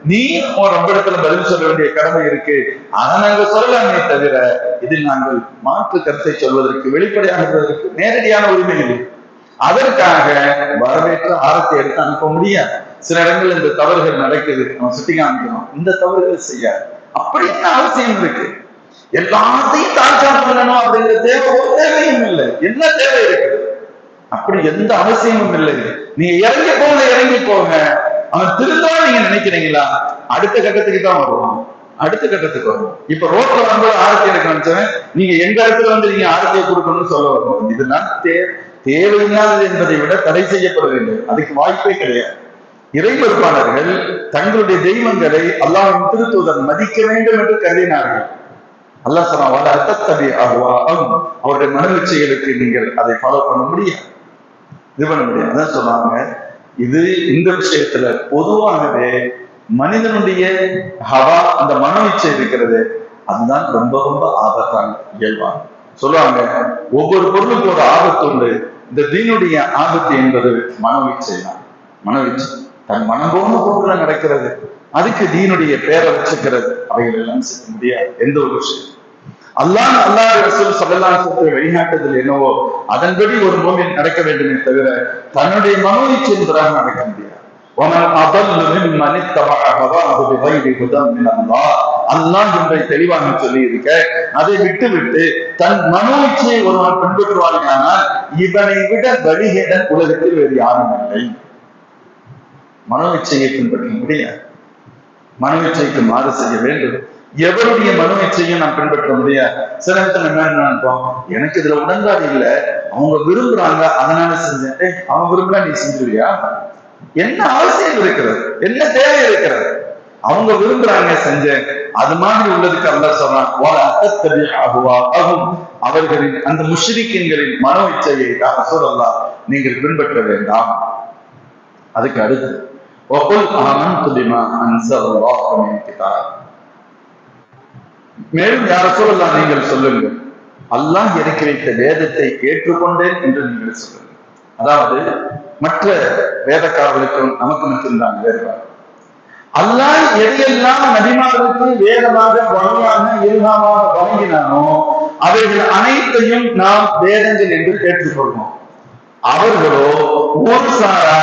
நீ ரொம்ப இடத்துல பதில் சொல்ல வேண்டிய கடமை இருக்கு. அதை நாங்க சொல்லலாமே தவிர இதில் நாங்கள் மாற்று கருத்தை சொல்வதற்கு, வெளிப்படையாகுவதற்கு நேரடியான உரிமை இல்லை. அதற்காக வரவேற்ற ஆரத்தை எடுத்து அனுப்ப முடியாது. சில இடங்கள் இந்த தவறுகள் நடக்குது, நம்ம சுட்டி காமிக்கணும். இந்த தவறுகள் செய்ய அப்படி என்ன அவசியம் இருக்கு? எல்லாத்தையும் தாழ்த்தா பண்ணணும் அப்படிங்கிற தேவை ஒரு தேவையும் இல்லை. என்ன தேவை இருக்கு? அப்படி எந்த அவசியமும் இல்லை. நீங்க இறங்கி போங்க. அவன் திருந்தோம் நீங்க நினைக்கிறீங்களா? அடுத்த கட்டத்துக்கு தான் வருவான். அடுத்த கட்டத்துக்கு வரும். இப்ப ரோட்ல வந்து ஆரத்தி எடுக்க நினைச்சவன் நீங்க எங்க இடத்துல வந்து நீங்க ஆரத்தியை கொடுக்கணும்னு சொல்ல வரணும். இதெல்லாம் தேவையில்லாதது என்பதை விட தடை செய்யப்படவில்லை. அதுக்கு வாய்ப்பே கிடையாது. இறைமறுப்பாளர்கள் தங்களுடைய தெய்வங்களை அல்லாஹ்வின் திருத்தூதர் மதிக்க வேண்டும் என்று கருதினார்கள். அல்லாஹ் சொன்னான், அவருடைய மனநிச்சயங்களுக்கு நீங்கள் அதை ஃபாலோ பண்ண முடியாது, இது பண்ண முடியாது. அதான் சொன்னாங்க. இது இந்த விஷயத்துல பொதுவாகவே மனிதனுடைய ஹவா, அந்த மனோ இச்சை இருக்கிறது, அதுதான் ரொம்ப ரொம்ப ஆபத்தான இயல்பாங்க. சொல்லுவாங்க, ஒவ்வொரு பொருளுக்கு ஒரு ஆபத்து உண்டு. இந்த தீனுடைய ஆபத்து என்பது மனோ இச்சை தான். மனோ இச்சை தன் மனம் போன பொருள நடக்கிறது, அதுக்கு தீனுடைய பேரை வச்சுக்கிறது, அவைகள் எல்லாம் செய்ய முடியாது. எந்த ஒரு விஷயம் அல்லாஹ் ரசூல் ஸல்லல்லாஹு அலைஹி வஸல்லம் வழிகாட்டுதல் என்னவோ அதன்படி ஒரு மூமின் நடக்க வேண்டுமே தவிர தன்னுடைய மனோ இச்சையின் பிறகு நடக்க முடியாது. அல்லாஹ் என்பதை தெளிவாக சொல்லி இருக்க, அதை விட்டு தன் மனோ இச்சையை ஒருவன் பின்பற்றுவார்கள், இவனை விட வழிகேடன் உலகத்தில் வேறு யாரும் இல்லை. மனோ இச்சையை பின்பற்ற முடியாது. மனோ இச்சைக்கு மாறு செய்ய வேண்டும். எவருடைய மனோ இச்சையும் நான் பின்பற்ற முடியாது. சில இடத்துல என்ன நினைப்போம், எனக்கு இதுல உடன்பாடு இல்லை, அவங்க விரும்புறாங்க அதனால செஞ்சேன். அவங்க விரும்புறா நீ செஞ்சுவியா? என்ன அவசியம் இருக்கிறது? என்ன தேவை இருக்கிறது? அவங்க விரும்புறாங்க செஞ்சேன். அது மாதிரி உள்ளதுக்கு அல்லாஹ் சொல்றான், அவர்களின் அந்த முஷ்ரிக்கீன்களின் மனோ இச்சையை ரசூலுல்லாஹ் நீங்கள் பின்பற்ற வேண்டாம். அதுக்கு அடுத்து மேலும் யார் ரசூலுல்லாஹ் நீங்கள் சொல்லுங்கள், அல்லாஹ் இறக்கி வைத்த வேதத்தை ஏற்றுக்கொண்டேன் என்று நீங்கள் சொல்லுங்கள். அதாவது மற்ற வேதக்காரர்களுக்கும் நமக்கு மட்டும்தான் வேறுபாடு. அல்லாஹ் எதையெல்லாம் நபிமார்களுக்கு வேதமாக வழியாக இல்ஹாமாக வழங்கினானோ அவைகள் அனைத்தையும் நாம் வேதங்கள் என்று ஏற்றுக்கொள்வோம். அவர்களோ ஒரு சாரா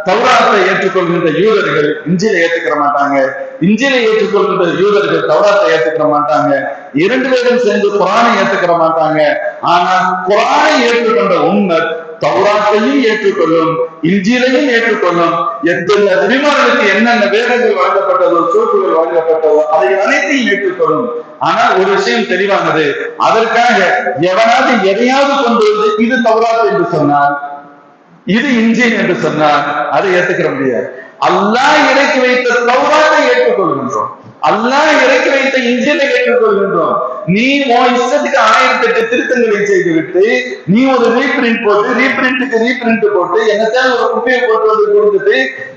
தௌராத்தை ஏற்றுக்கொள்கின்ற யூதர்கள் இஞ்சிலை ஏற்றுக்கிற மாட்டாங்க, இஞ்சிலை ஏற்றுக்கொள்கின்ற யூதர்கள் தௌராத்தை ஏற்றுக்கிற மாட்டாங்க, இரண்டு பேரும் சேர்ந்து குரானை ஏற்றுக்கிற மாட்டாங்க. ஆனால் குரானை ஏற்றுக்கொண்ட உம்மத் தௌராத்தையும் ஏற்றுக்கொள்ளும், இஞ்சிலையும் ஏற்றுக்கொள்ளும். எத்தனை நபிமார்களுக்கு என்னென்ன வேதங்கள் வழங்கப்பட்டதோ, சோற்றுகள் வழங்கப்பட்டதோ அதை அனைத்தையும் ஏற்றுக்கொள்ளும். ஆனால் ஒரு விஷயம் தெளிவானது, அதற்காக எவனாவது எதையாவது கொண்டு வந்து இது தௌராத் என்று சொன்னால், இது இஞ்சில் என்று சொன்னால் அதை ஏற்றுக்கிற முடியாது. அல்லாஹ் இறக்கி வைத்த தௌராத்தை ஏற்றுக்கொள்கின்றோம், அல்லாஹ் இறக்கி வைத்த இஞ்சிலை ஏற்றுக்கொள்கின்றோம். நீ உன் இஷ்டத்துக்கு 1008 திருத்தங்களை செய்துவிட்டு நீ ஒரு ரீபிரிண்ட் போட்டு ரீபிரிண்ட் போட்டு என்னத்தான் ஒரு குப்பையை போட்டு வந்து கொடுத்துட்டு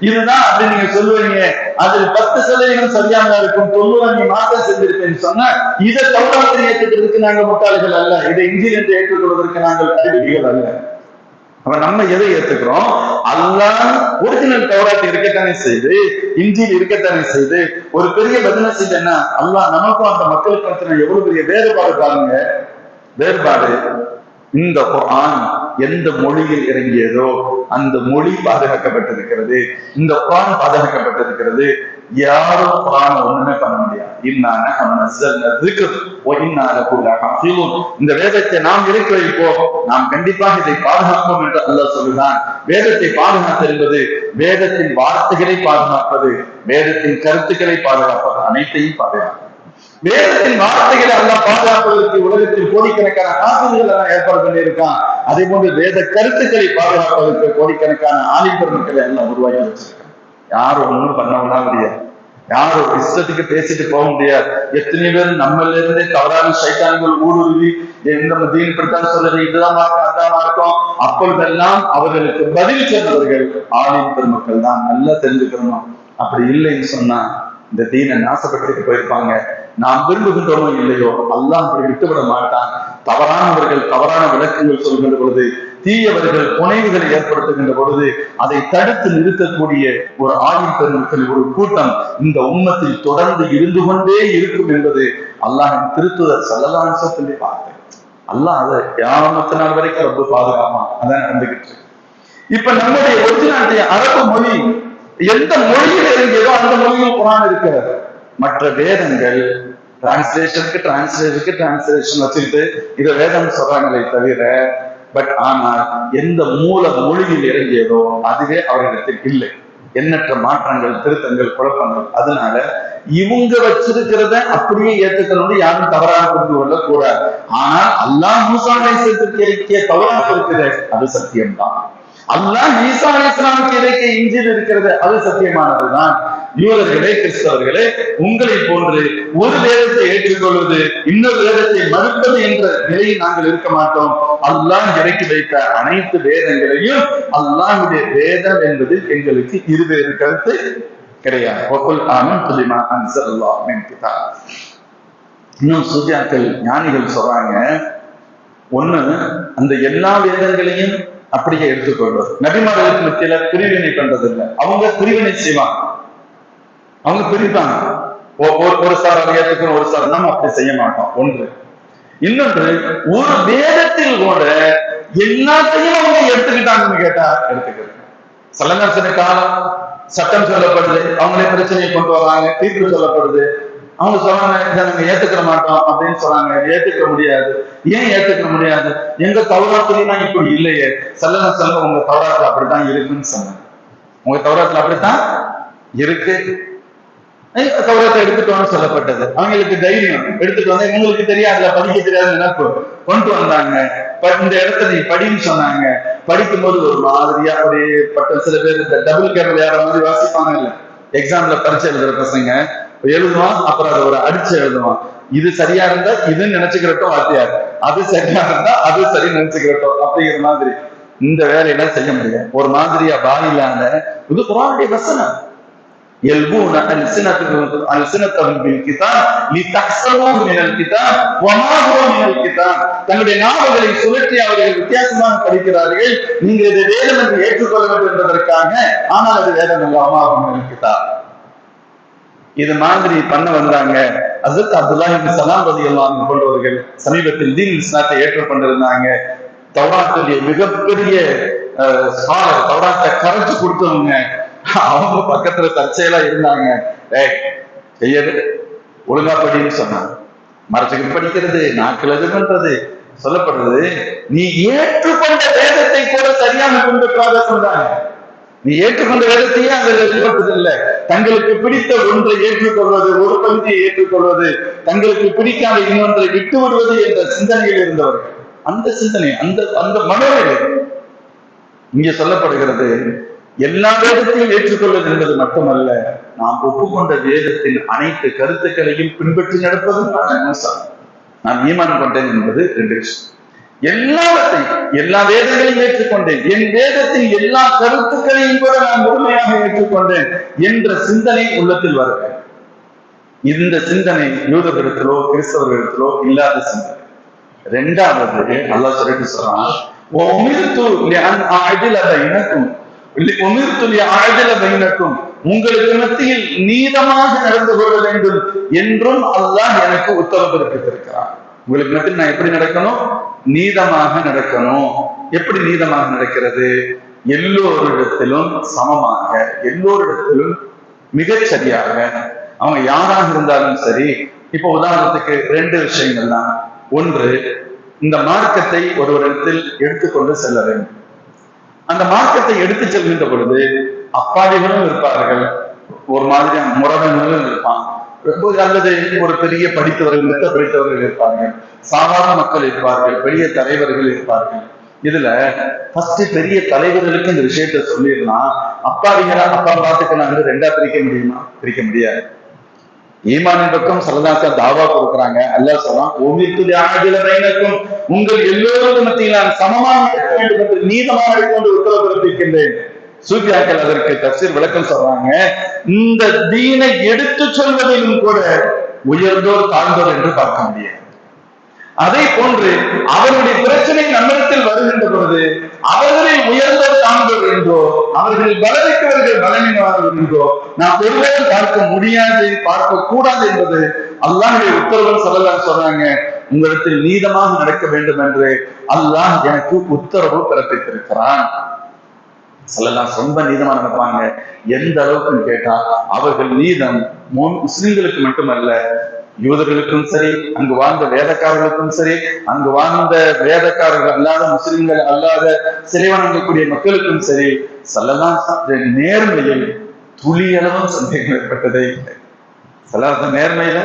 இதுதான் அப்படி நீங்க சொல்லுவீங்க. அதில் 10% சரியாக இருக்கும், 90 நீ மாற்றம் செஞ்சிருப்பேன்னு சொன்னா இதை தௌராத்தை ஏற்றுக்கிறதுக்கு நாங்கள் முட்டாள்கள் அல்ல, இதை இஞ்சில் என்று ஏற்றுக்கொள்வதற்கு நாங்கள் அறிவிகள் அல்ல. அப்ப நம்ம எதை ஏத்துக்கிறோம்? அல்லாஹ் ஒரிஜினல் தௌராத் இருக்கத்தானே செய்து, இஞ்சில் இருக்கத்தானே செய்து. ஒரு பெரிய பதில் செய்து என்ன, அல்லாஹ் நமக்கும் அந்த மக்களுக்கு மத்தின எவ்வளவு பெரிய வேறுபாடு பாருங்க. வேறுபாடு, இந்த குர்ஆன் எந்த மொழியில் இறங்கியதோ அந்த மொழி பாதுகாக்கப்பட்டிருக்கிறது, இந்த குர்ஆன் பாதுகாக்கப்பட்டிருக்கிறது. யாரும் குர்ஆனை ஒண்ணுமே பண்ண முடியாது. இந்த வேதத்தை நாம் இறக்கி வைப்போம், நாம் கண்டிப்பாக இதை பாதுகாப்போம் என்று அல்லாஹ் சொல்லுதான். வேதத்தை பாதுகாத்தல் என்பது வேதத்தின் வார்த்தைகளை பாதுகாப்பது, வேதத்தின் கருத்துக்களை பாதுகாப்பது, அனைத்தையும் பாதுகாப்பது. வேதத்தின் வார்த்தைகளை அல்லாஹ் பாதுகாப்பதற்கு உலகத்தில் கோடிக்கணக்கான ஆசிரியர்கள் எல்லாம் ஏற்பாடு பண்ணியிருக்கான். அதே போன்று வேத கருத்துக்களை பாதுகாப்பதற்கு கோடிக்கணக்கான ஆலிம் பெருமக்களை எல்லாம் உருவாக்கி வச்சிருக்காங்க. யாரும் ஒண்ணும் பண்ண முடியாது, யாரும் இஷ்டத்துக்கு பேசிட்டு போக முடியாது. எத்தனை பேர் நம்மள இருந்தே தவறான சைத்தான்கள் ஊடுருவி நம்ம தீன் இப்படித்தான் சொல்றது, இதுதான் மார்க்கம் அதான் மார்க்கம், அப்பொழுதெல்லாம் அவர்களுக்கு பதில் சொன்னவர்கள் ஆலிம் பெருமக்கள் தான். நல்லா தெரிஞ்சுக்கணும். அப்படி இல்லைன்னு சொன்னா இந்த தீனை நாசப்பட்டு போயிருப்பாங்க. நாம் விரும்புகின்றோமோ இல்லையோ அல்லாஹ் அப்படி விட்டுவிட மாட்டான். தவறானவர்கள் தவறான விளக்கங்கள் சொல்கின்ற பொழுது, தீயவர்கள் புனைவுகளை ஏற்படுத்துகின்ற பொழுது அதை தடுத்து நிறுத்தக்கூடிய ஒரு ஆலிம் பெருமக்கள் ஒரு கூட்டம் இந்த உம்மத்தில் தொடர்ந்து இருந்து கொண்டே இருக்கும் என்பது அல்லாஹின் திருத்துதர் ஸல்லல்லாஹு அலைஹி வஸல்லம் சொல்லி பார்த்தேன். அல்லாஹ் அதை கியாமத் நாள் வரைக்கும் ரொம்ப பாதுகாப்பான். அதான் நடந்துகிட்டு. இப்ப நம்முடைய ஒரிஜினாலிட்டி அரபு மொழி எந்த மொழியில் இறங்கியதோ அந்த மொழியில் குர்ஆன் இருக்கிறது. மற்ற வேதங்கள் டிரான்ஸ்லேஷன் வச்சுக்கிட்டு இதை வேதம் சொல்றாங்களே தவிர, பட் ஆனால் எந்த மூல மொழியில் இறங்கியதோ அதுவே அவர்களிடத்தில் இல்லை. எண்ணற்ற மாற்றங்கள், திருத்தங்கள், குழப்பங்கள். அதனால இவங்க வச்சிருக்கிறத அப்படியே ஏற்றுக்கணும்னு யாரும் தவறாக புரிந்து கொள்ள கூடாது. ஆனால் அல்லாஹ் மூசா அலைஹிஸ்ஸலாத்துக்கு இறக்கிய தௌராத் இருக்கிறது, அது சத்தியம்தான். அல்லாஹ் ஈசா அலைஹிஸ்ஸலாமுக்கு இறக்கிய இன்ஜீல் இருக்கிறது, அது சத்தியமானதுதான். யூதர்களே, கிறிஸ்தவர்களே, உங்களை போன்று ஒரு வேதத்தை ஏற்றுக்கொள்வது இன்னொரு வேதத்தை மறுப்பது என்ற நிலையில் நாங்கள் இருக்க மாட்டோம். அல்லாஹ் இறக்கி வைத்த அனைத்து வேதங்களையும் அல்லாஹ்வுடைய வேதம் என்பதில் எங்களுக்கு இருவேறு கருத்து கிடையாது. இன்னும் சூஃபியாக்கள் ஞானிகள் சொல்றாங்க, ஒண்ணு அந்த எல்லா வேதங்களையும் அப்படியே எடுத்துக்கொள்வது. நபிமார்களுக்கு மத்தியில பிரிவினை பண்றது இல்லை, அவங்க பிரிவினை செய்வாங்க, அவங்க பிரிப்பாங்க. ஒரு சார் அதை ஏற்றுக்கணும், ஒரு சார் நம்ம அப்படி செய்ய மாட்டோம். ஒன்று. இன்னொன்று, ஒரு வேதத்தில் கூட எல்லாத்தையும் அவங்க எடுத்துக்கிட்டாங்கன்னு கேட்டா எடுத்துக்கிறது. சல்லல்லாஹு காலம் சட்டம் சொல்லப்படுது, அவங்களே பிரச்சனையை கொண்டு வராங்க, தீர்ப்பு சொல்லப்படுது. அவங்க சொல்றாங்க இதை நாங்க ஏத்துக்கிற மாட்டோம் அப்படின்னு சொல்றாங்க. ஏத்துக்க முடியாது. ஏன் ஏத்துக்க முடியாது? எங்க தௌராத்துலயும் இப்படி இல்லையே. சல்லல்லாஹு உங்க தௌராத்துல அப்படித்தான் இருக்குன்னு சொன்னாங்க. உங்க தௌராத்துல அப்படித்தான் இருக்கு. தௌராத்தை எடுத்துட்டோம்னு சொல்லப்பட்டது. அவங்களுக்கு தைரியம் எடுத்துட்டு வந்து, உங்களுக்கு தெரியாதுல, படிக்க தெரியாது நினைப்பு கொண்டு வந்தாங்க. இந்த இடத்த நீ படின்னு சொன்னாங்க. படிக்கும் போது ஒரு மாதிரியா அப்படியே பட்ட சில பேர் இந்த டபுள் கேர் விளையாடுற மாதிரி வாசிப்பாங்க இல்ல, எக்ஸாம்ல பரிச்சை எழுதுற பசங்க எழுதுவான், அப்புறம் அதை ஒரு அடிச்சு எழுதுவான். இது சரியா இருந்தா இதுன்னு நினைச்சுக்கிறட்டும் வாத்தியார், அது சரியா இருந்தா அது சரி நினைச்சுக்கிறட்டும் அப்படிங்கிற மாதிரி இந்த வேலையெல்லாம் செய்ய முடியாது. ஒரு மாதிரியா வாயிலான இது குர்ஆனுடைய வசனம். يلبون ألسنتهم بالكتاب لتحسبوه من الكتاب وما هو من الكتاب. தன்னுடைய நாவுகளை சுழற்றி அவர்கள் வித்தியாசமாக படிக்கிறார்கள். நீங்கள் இதை வேதம் என்று ஏற்றுக்கொள்ள வேண்டும் என்பதற்காக, ஆனால் அது வேதம் அல்ல, وما هو من الكتاب. இது மாதிரி பண்ண வந்தாங்க. ஹஜ்ரத் அப்துல்லாஹ் இப்னு ஸலாம் ரலியல்லாஹு அன்ஹு போன்றவர்கள் சமீபத்தில் தீன் இஸ்லாத்தை ஏற்றுக்கொண்டிருந்தாங்க. தௌராத்துடைய மிகப்பெரிய ஸ்காலர், தௌராத்தை கரைச்சு கொடுத்தவங்க. அவங்க பக்கத்துல தற்செயலா இருந்தாங்க. செய்யது ஒழுங்கா படின்னு சொன்னாங்க. மரத்துக்கு படிக்கிறது, நாட்கள் இது பண்றது சொல்லப்படுறது. நீ ஏற்றுக்கொண்ட வேதத்தை கூட சரியான பின்பற்றாத சொல்றாங்க. நீ ஏற்றுக்கொண்ட வேதத்தையே அந்த வெளிப்பட்டது இல்லை. தங்களுக்கு பிடித்த ஒன்றை ஏற்றுக்கொள்வது, ஒரு பகுதியை ஏற்றுக்கொள்வது, தங்களுக்கு பிடிக்காத இன்னொன்றை விட்டு விடுவது என்ற சிந்தனையில் இருந்தவர்கள். அந்த சிந்தனை, அந்த அந்த மனோநிலை இங்கே சொல்லப்படுகிறது. எல்லா வேதத்தையும் ஏற்றுக்கொள்வது என்பது மட்டுமல்ல, நாம் ஒப்புக்கொண்ட வேதத்தின் அனைத்து கருத்துக்களையும் பின்பற்றி நடப்பதும் நான் ஈமான் கொண்டேன் என்பது ரெண்டு விஷயம். எல்லாவற்றையும், எல்லா வேதங்களையும் ஏற்றுக்கொண்டேன், என் வேதத்தின் எல்லா கருத்துக்களையும் கூட நான் முழுமையாக ஏற்றுக்கொண்டேன் என்ற சிந்தனை உள்ளத்தில் வருக. இந்த சிந்தனை யூதர்களிடத்திலோ கிறிஸ்தவர்களிடத்திலோ இல்லாத சிந்தனை. இரண்டாவது, அல்லாஹ் சொல்லிட்டு சொல்றான், உங்களுக்கு மத்தியில் நீதமாக நடந்து கொள்ள வேண்டும் என்றும் அல்லாஹ் எனக்கு உத்தரவு பிறப்பித்திருக்கிறார். உங்களுக்கு மத்தியில் நான் எப்படி நடக்கணும்? நீதமாக நடக்கணும். எப்படி நீதமாக நடக்கிறது? எல்லோரிடத்திலும் சமமாக, எல்லோரிடத்திலும் மிகச் சரியாக, அவங்க யாராக இருந்தாலும் சரி. இப்போ உதாரணத்துக்கு ரெண்டு விஷயங்கள் தான். ஒன்று, இந்த மார்க்கத்தை ஒருவரிடத்தில் எடுத்துக்கொண்டு செல்ல வேண்டும். அந்த மார்க்கத்தை எடுத்து செல்கின்ற பொழுது அப்பாவிகளும் இருப்பார்கள், ஒரு மாதிரியான முரடர்களும் இருப்பாங்க, அல்லது ஒரு பெரிய படித்தவர்கள், படித்தவர்கள் இருப்பார்கள், சாதாரண மக்கள் இருப்பார்கள், பெரிய தலைவர்கள் இருப்பார்கள். இதுல ஃபர்ஸ்ட் பெரிய தலைவர்களுக்கு இந்த விஷயத்த சொல்லிடலாம். அப்பாவிங்களா அப்பா பார்த்துக்கலாம் ரெண்டா பிரிக்க முடியுமா? பிரிக்க முடியாது. ஈமானின் பக்கம் சல்லல்லாஹு தாவா கொடுக்குறாங்க. அல்லாஹ் சொல்றான், உங்கள் எல்லோருக்கும் மத்தியில் நான் சமமாக இருக்க வேண்டும் என்று நீதமாக கொண்டு உத்தரவு பிறப்பிக்கின்றேன். சூஃபியாக்கள் அதற்கு தஃசீர் விளக்கம் சொல்றாங்க, இந்த தீனை எடுத்து சொல்வதிலும் கூட உயர்ந்தோர் தாழ்ந்தோர் என்று பார்க்க முடியாது. அதே போன்று அவருடைய பிரச்சனை நம்மிடத்தில் வருகின்ற பொழுது அவர்களை உயர்ந்தோர் தாழ்ந்தோர் என்றோ அவர்கள் பலமிக்கவர்கள் பலவீனமானவர் என்றோ நாம் ஒருவரும் பார்க்க முடியாது, பார்க்க கூடாது என்பது அல்லாஹ்வுடைய உத்தரவு. ஸல்லல்லாஹு சொல்றாங்க, உங்களிடத்தில் நீதமாக நடக்க வேண்டும் என்று அல்லாஹ் எனக்கு உத்தரவு பிறப்பித்திருக்கிறான். ஸல்லல்லாஹு ரொம்ப நீதமா நடப்பாங்க. எந்த அளவுக்கு கேட்டா அவர்கள் நீதம் முஸ்லிம்களுக்கு மட்டுமல்ல, யூதர்களுக்கும் சரி, அங்கு வாழ்ந்த வேதக்காரர்களுக்கும் சரி, அங்கு வாழ்ந்த வேதக்காரர்கள் அல்லாத முஸ்லிம்கள் அல்லாத சிலை வணங்கக்கூடிய மக்களுக்கும் சரி, ஸல்லல்லாஹு நேர்மையில் துளியளவும் சந்தேகம் ஏற்பட்டதே இல்லை. ஸல்லல்லாஹு நேர்மையில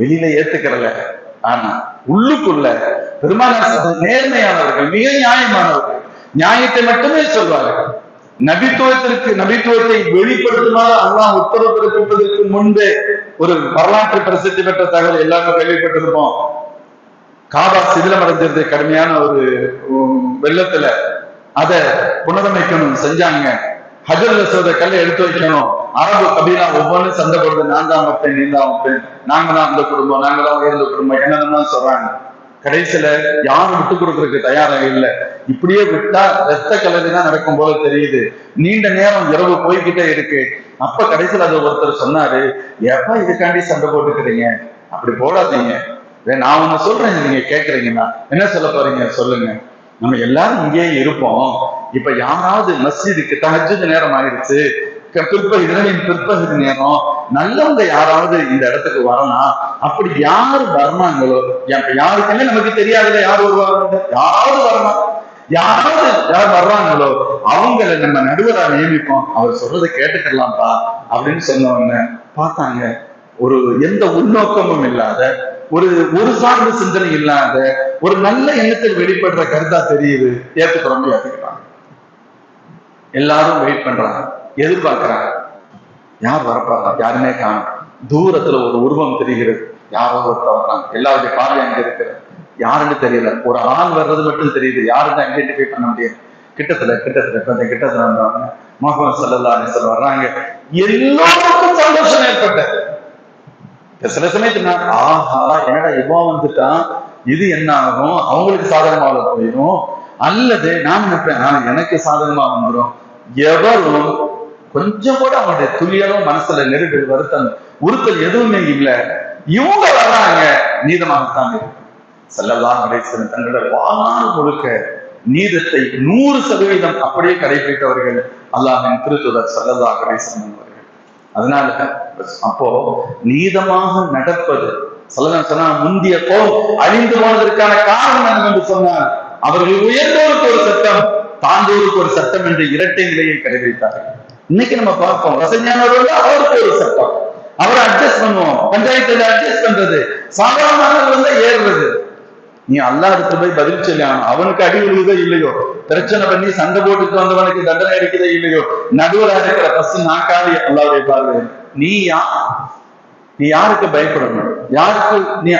வெளியில ஏத்துக்கிறல, ஆனா உள்ளுக்குள்ள பெரும்பாலான நேர்மையானவர்கள், மிக நியாயமானவர்கள், நியாயத்தை மட்டுமே சொல்வார்கள். நபித்துவத்தை வெளிப்படுத்துமாறு அல்லாஹ் உத்தரவு பிறப்பிப்பதற்கு முன்பே ஒரு வரலாற்று பிரசித்தி பெற்ற தகவல் எல்லாருமே கேள்விப்பட்டிருப்போம். காபா சிதிலம் அடைஞ்சிருந்த கடுமையான ஒரு வெள்ளத்துல அத புனரமைக்கணும் செஞ்சாங்க. ஹஜர் அஸ்வத கல்லை எடுத்து வைக்கணும். அரபு கபீலா ஒவ்வொன்றும் சண்டை போடுறது, நான் தான் வைப்பேன், நீ தான் வைப்பேன், நாங்க தான் அந்த குடும்பம், நாங்க தான் உயர்ந்த குடும்பம், என்னதான் சொல்றாங்க. கடைசியில யாரும் விட்டு கொடுக்கறதுக்கு தயாராக இல்லை. இப்படியே விட்டா ரத்த கலரி தான் நடக்கும் போல தெரியுது. நீண்ட நேரம் இரவு போய்கிட்டே இருக்கு. அப்ப கடைசியில் அது ஒருத்தர் சொன்னாரு, எப்ப இதுக்காண்டி சண்டை போட்டுக்கிறீங்க, அப்படி போடாதீங்க, நான் ஒண்ணு சொல்றேன், நீங்க கேட்கறீங்கன்னா என்ன சொல்ல போறீங்க சொல்லுங்க. நம்ம எல்லாரும் இங்கேயே இருப்போம். இப்ப யாராவது மஸ்ஜிதுக்கு தஹஜ்ஜுத் நேரம் ஆயிடுச்சு, பிற்பகுதி நேரம், நல்லவங்க யாராவது இந்த இடத்துக்கு வரலாம், அப்படி யாரு வரணாங்களோ, யாருக்குமே நமக்கு தெரியாதுல யார் வருவாங்க, யாராவது வரலாம், யார் வர்றாங்களோ அவங்களை நம்ம நடுவரா நியமிப்போம், அவர் சொல்றதை கேட்டுக்கலாம்ப்பா அப்படின்னு சொன்னவங்க பார்த்தாங்க. ஒரு எந்த உள்நோக்கமும் இல்லாத, ஒரு சார்ந்த சிந்தனை இல்லாத, ஒரு நல்ல எண்ணத்தில் வெளிப்படுற கருத்தா தெரியுது. ஏத்துக்கிறோம், ஏத்துக்கிறாங்க. எல்லாரும் வெயிட் பண்றாங்க, எதிர்பார்க்கிறாங்க, யார் வரப்பாங்க, யாருமே காணும். தூரத்துல ஒரு உருவம் தெரிகிறது, யாரோ ஒருத்தர் வர்றாங்க. எல்லாருடைய பார்வை அங்க இருக்கிற யாருன்னு தெரியல, ஒரு ஆள் வர்றது மட்டும் தெரியுது, யாருன்னு ஐடென்டிஃபை பண்ண முடியாது. கிட்டத்துல வந்தாங்க. முஹம்மது ஸல்லல்லாஹு அலைஹி வஸல்லம் வர்றாங்க. எல்லோருக்கும் சந்தோஷம் ஏற்பட்டது. சில சமயத்துல ஆஹா என்னடா இவன் வந்துட்டான், இது என்ன ஆகும், அவங்களுக்கு சாதகமாக போயிடும், அல்லது நான் நினைப்பேன் எனக்கு சாதகமா வந்துடும். எவரும் கொஞ்சம் கூட அவனுடைய துளியலும் மனசுல நெருடல், வருத்தம், உறுத்தல் எதுவுமே இல்லை. இவங்க வர்றாங்க, நீதமாகத்தான் இருக்கு. ஸல்லல்லாஹு அலைஹி வஸல்லம் தங்களோட வாழ்நாள் முழுக்க நீதத்தை 100% அப்படியே கடைபிடித்தவர்கள் அல்லாஹ்வின் திருத்தூதர் ஸல்லல்லாஹு அலைஹி வஸல்லம் அவர்கள். அதனால அப்போ நீதமாக நடப்பது, ஸல்லல்லாஹு சொன்னா முந்திய அழிந்து போனதற்கான காரணம் என்னவென்று சொன்னார், அவர்கள் உயர்ந்தோருக்கு ஒரு சட்டம், தாழ்ந்தோருக்கு ஒரு சட்டம் என்று இரட்டை நிலையை கடைபிடித்தார்கள். இன்னைக்கு நம்ம பார்ப்போம், வசதியானவர்கள் அவருக்கு ஒரு சட்டம், அவரை அட்ஜஸ்ட் பண்ணுவோம், பஞ்சாயத்துல அட்ஜஸ்ட் பண்றது, சாதாரண ஏறுறது. நீ அல்லாஹ் இடத்துல போய் பதில் சொல்லணும், அவனுக்கு அடி விழுதோ இல்லையோ, பிரச்சனை பண்ணி சண்டை போட்டுட்டு வந்தவனுக்கு தண்டனை அடிக்கிறதோ இல்லையோ, நடுவராக இருக்கிற ஃபர்ஸ்ட் நாக்காளி அல்லாஹ்வுடைய பார்வை. நீ யாருக்கு பயப்படணும், யாருக்கு நீ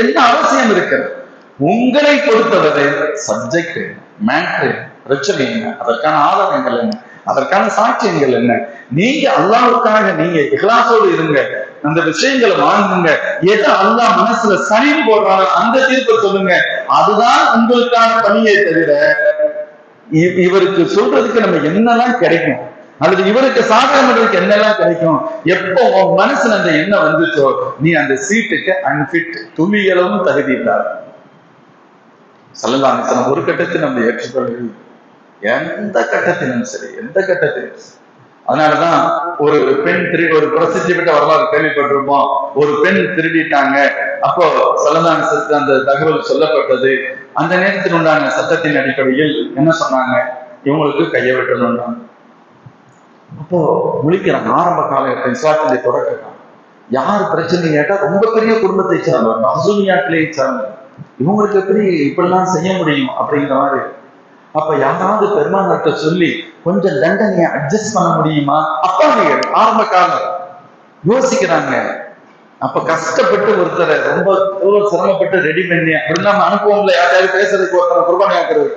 என்ன அவசியம் இருக்கு? உங்களை பொறுத்தவரை சப்ஜெக்ட், மேட்ரு, பிரச்சனை என்ன, அதற்கான ஆதாரங்கள் என்ன, அதற்கான சாட்சியங்கள் என்ன, நீங்க அல்லாஹ்வுக்காக நீங்க இஹ்லாஸோடு இருங்க, அந்த விஷயங்களை வாங்குங்க. எதை அல்லாஹ் மனசுல சனி போடுறாங்க அந்த தீர்ப்பை சொல்லுங்க. அதுதான் உங்களுக்கான பணியை தவிர இவருக்கு சொல்றதுக்கு நம்ம என்னெல்லாம் கிடைக்கும், அல்லது இவருக்கு சாதகங்களுக்கு என்னெல்லாம் கிடைக்கும், எப்போ உன் மனசுல அந்த எண்ணம் வந்துச்சோ நீ அந்த சீட்டுக்கு அன்பிட், துளியளவும் தகுதி இல்லாத. ஸல்லல்லாஹு அலைஹி வஸல்லம் ஒரு கட்டத்தில் நம்ம ஏற்றுக்கொள்ளவில்லை, எந்த கட்டத்திலும் சரி, எந்த கட்டத்திலும். அதனாலதான் ஒரு பெண் ஒரு பிரசித்தி பெற்ற வரலாறு கேள்விப்பட்டிருப்போம். ஒரு பெண் திருடிட்டாங்க, அப்போ ஸல்லல்லாஹு அலைஹி வஸல்லம் அந்த தகவல் சொல்லப்பட்டது. அந்த நேரத்தில் உண்டான சட்டத்தின் அடிப்படையில் என்ன சொன்னாங்க, இவங்களுக்கு கையை வெட்டணும். அப்போ முழிக்கிறாங்க. ஆரம்ப காலகட்டத்தில் இஸ்லாத்திலே தொடக்கம் யார் பிரச்சனை கேட்டா ரொம்ப பெரிய குடும்பத்தை சார்ந்தவர், மஹ்சூமியாத்திலே சார்ந்தவர், இவங்களுக்கு எப்படி இப்படிலாம் செய்ய முடியும் அப்படிங்கிற மாதிரி. அப்ப யாராவது பெருமானார்ட்ட சொல்லி கொஞ்சம் தண்டனையை அட்ஜஸ்ட் பண்ண முடியுமா? அப்பாவிகள் ஆரம்ப காலம் யோசிக்கிறாங்க. அப்ப கஷ்டப்பட்டு ஒருத்தரை ரொம்ப சிரமப்பட்டு ரெடி பண்ணி அப்படி நம்ம அனுப்புவோம்ல, யாராவது பேசுறதுக்கு ஒருத்தரை குர்பானி ஆக்குறது,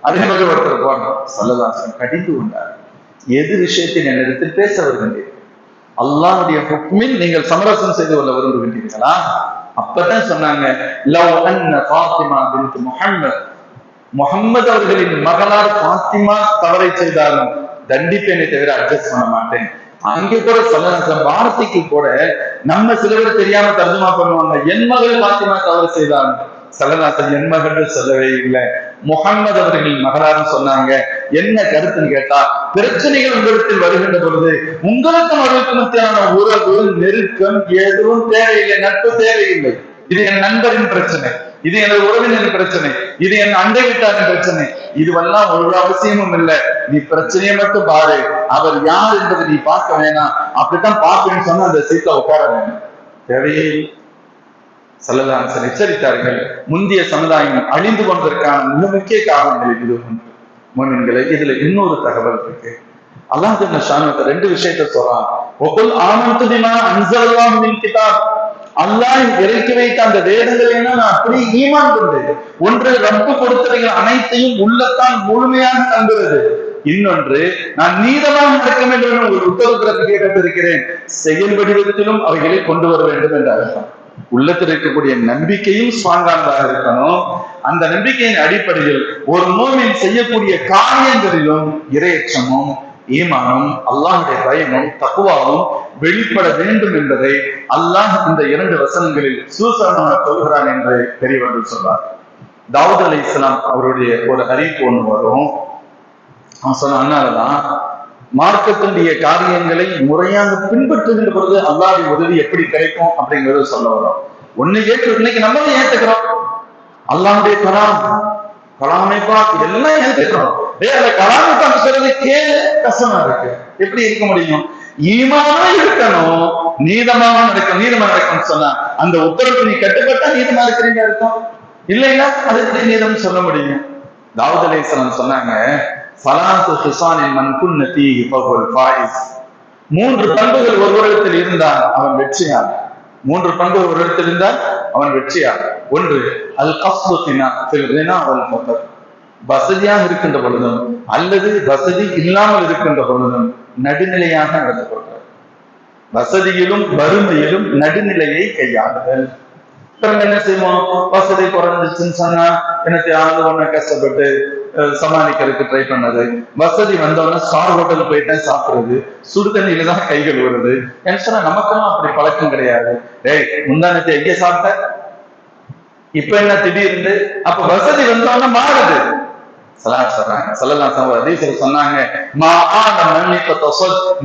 அதே மாதிரி ஒருத்தர் போனோம். ஸல்லல்லாஹு கடிந்து கொண்டார். எது விஷயத்தில் என்னிடத்தில் பேச வருகின்றீர்கள்? அல்லாஹ்வுடைய ஹுக்மில் நீங்கள் சமரசம் செய்து கொள்ள விரும்புகின்றீர்களா? அப்பதான் சொன்னாங்க, லவ் அன்ன ஃபாத்திமா பின்த் முஹம்மது அவர்களின் மகளார் ஃபாத்திமா தவறை செய்தாலும் தண்டிப்பேனை தவிர அட்ஜஸ்ட் பண்ண மாட்டேன். அங்கே கூட சொல்ல வார்த்தைக்கு கூட நம்ம சிலவர் தெரியாம தர்ஜுமா பண்ணுவாங்க, என் மகள் ஃபாத்திமா தவறு செய்தாலும் சல்லல்லாஹு என் மகள் சொல்லவே இல்லை, முஹம்மது அவர்களின் மகளார்னு சொன்னாங்க. என்ன கருத்துன்னு கேட்டா, பிரச்சனைகள் உங்களிடத்தில் வருகின்ற பொழுது உங்களுக்கும் அவர்களுக்கு மத்தியான உறவு நெருக்கம் எதுவும் தேவையில்லை, நட்பு தேவையில்லை. இது என் நண்பரின் பிரச்சனை, இது எனது உறவினரின் பிரச்சனை, இது என் அண்டை வீட்டாரின் பிரச்சனை, இதுவெல்லாம் ஒரு அவசியமும் இல்லை. நீ பிரச்சனையை மட்டும் பாரு, அவர் யார் என்பதை நீ பார்க்க வேணாம். அப்படித்தான் பார்ப்பேன்னு சொன்னா அந்த சீட்ல உட்கார வேணும், தேவையே. ஸல்லல்லாஹு எச்சரித்தார்கள். முந்தைய சமுதாயம் அழிந்து கொண்டதற்கான மிக முக்கிய காரணங்கள் இது ஒன்று. முஃமின்களே, இதுல இன்னொரு தகவல் இருக்கு. அல்லாஹ் ஜல்ல ஷானுஹு ரெண்டு விஷயத்தை சொல்றான். வகுல் ஆமன்து பிமா அன்ஸலல்லாஹு மின் கிதாப், அல்லாஹ் இறக்கி வைத்த அந்த வேதங்களை நான் அப்படி ஈமான் கொண்டேன். ஒன்று ரப்பு கொடுத்தவைகள் அனைத்தையும் உள்ளத்தான் முழுமையாக நம்புகிறது. இன்னொன்று நான் நீதமாக நடக்க வேண்டும் என்று ஒரு உத்தரவு கேட்டிருக்கிறேன், செயல் வடிவத்திலும் அவைகளை கொண்டு வர வேண்டும் என்ற அர்த்தம். உள்ளத்தில் இருக்கக்கூடிய நம்பிக்கையும் ஸ்ட்ராங்கானதாக இருக்கணும். அந்த நம்பிக்கையின் அடிப்படையில் ஒரு மூமின் செய்யக்கூடிய காரியங்களிலும் இறையச்சமும் ஈமானும் அல்லாஹ்வுடைய பயமும் தக்வாவும் வெளிப்பட வேண்டும் என்பதை அல்லாஹ் இந்த இரண்டு வசனங்களில் சூசகமாக சொல்கிறான் என்று பெரியவர்கள் சொல்றார். தாவூத் அலைஹிஸ்ஸலாம் அவருடைய ஒரு அறிவிப்பு ஒன்று வரும். அவன் சொன்ன அதனாலதான் மார்க்கத்தினுடைய காரியங்களை முறையாக பின்பற்றுகின்ற பொழுது அல்லாஹ்வுடைய உதவி எப்படி கிடைக்கும் அப்படிங்கறது சொல்ல வரும். ஒண்ணு ஏற்று இன்னைக்கு நம்மளும் ஏற்றுக்கிறோம், அல்லாஹ்வுடைய கலாமைப்பா இதெல்லாம் ஏற்றுக்கிறோம். அந்த கலாமைப்பா சொல்றது கேளு கஷ்டமா இருக்கு, எப்படி இருக்க முடியும்? ஈமானா இருக்கணும், நீதமாக நடக்கும். நீதமா நடக்கும்னு சொன்னா அந்த உத்தரவுக்கு நீ கட்டுப்பட்டா நீதமா இருக்கிறீங்க அர்த்தம், இல்லைன்னா அது எப்படி நீதம் சொல்ல முடியும்? தாவூத் அலைஹிஸ்ஸலாம் சொன்னாங்க, மூன்று பண்புகள் ஒருவரிடத்தில் இருந்தால் அவன் வெற்றியான். மூன்று பண்புகள் ஒரு இடத்தில் இருந்தால் அவன் வெற்றியான். ஒன்று அல் கஸ்துனா, வசதியாக இருக்கின்ற பொழுதும் அல்லது வசதி இல்லாமல் இருக்கின்ற பொழுதும் நடுநிலையாக நடந்து கொள்கிறார். வசதியிலும் வறுமையிலும் நடுநிலையை கையாளுதல். என்ன செய்வோம், வசதி குறைஞ்சிச்சுன்னு சொன்னா என்னத்தையாவது ஒண்ணு கஷ்டப்பட்டு சமாளிக்கிறதுக்கு ட்ரை பண்ணது, வசதி வந்தோன்னா ஸ்டார் ஹோட்டல் போயிட்டா சாப்பிடுறது, சுடுதண்ணியில தான் கைகள் வருது. என்ன சொன்னா நமக்கெல்லாம் அப்படி பழக்கம் கிடையாது. டேய் முந்தானத்தை எங்க சாப்பிட்ட, இப்ப என்ன திடீர்னு? அப்ப வசதி வந்தோன்னா மாறுது. சொன்னாங்க,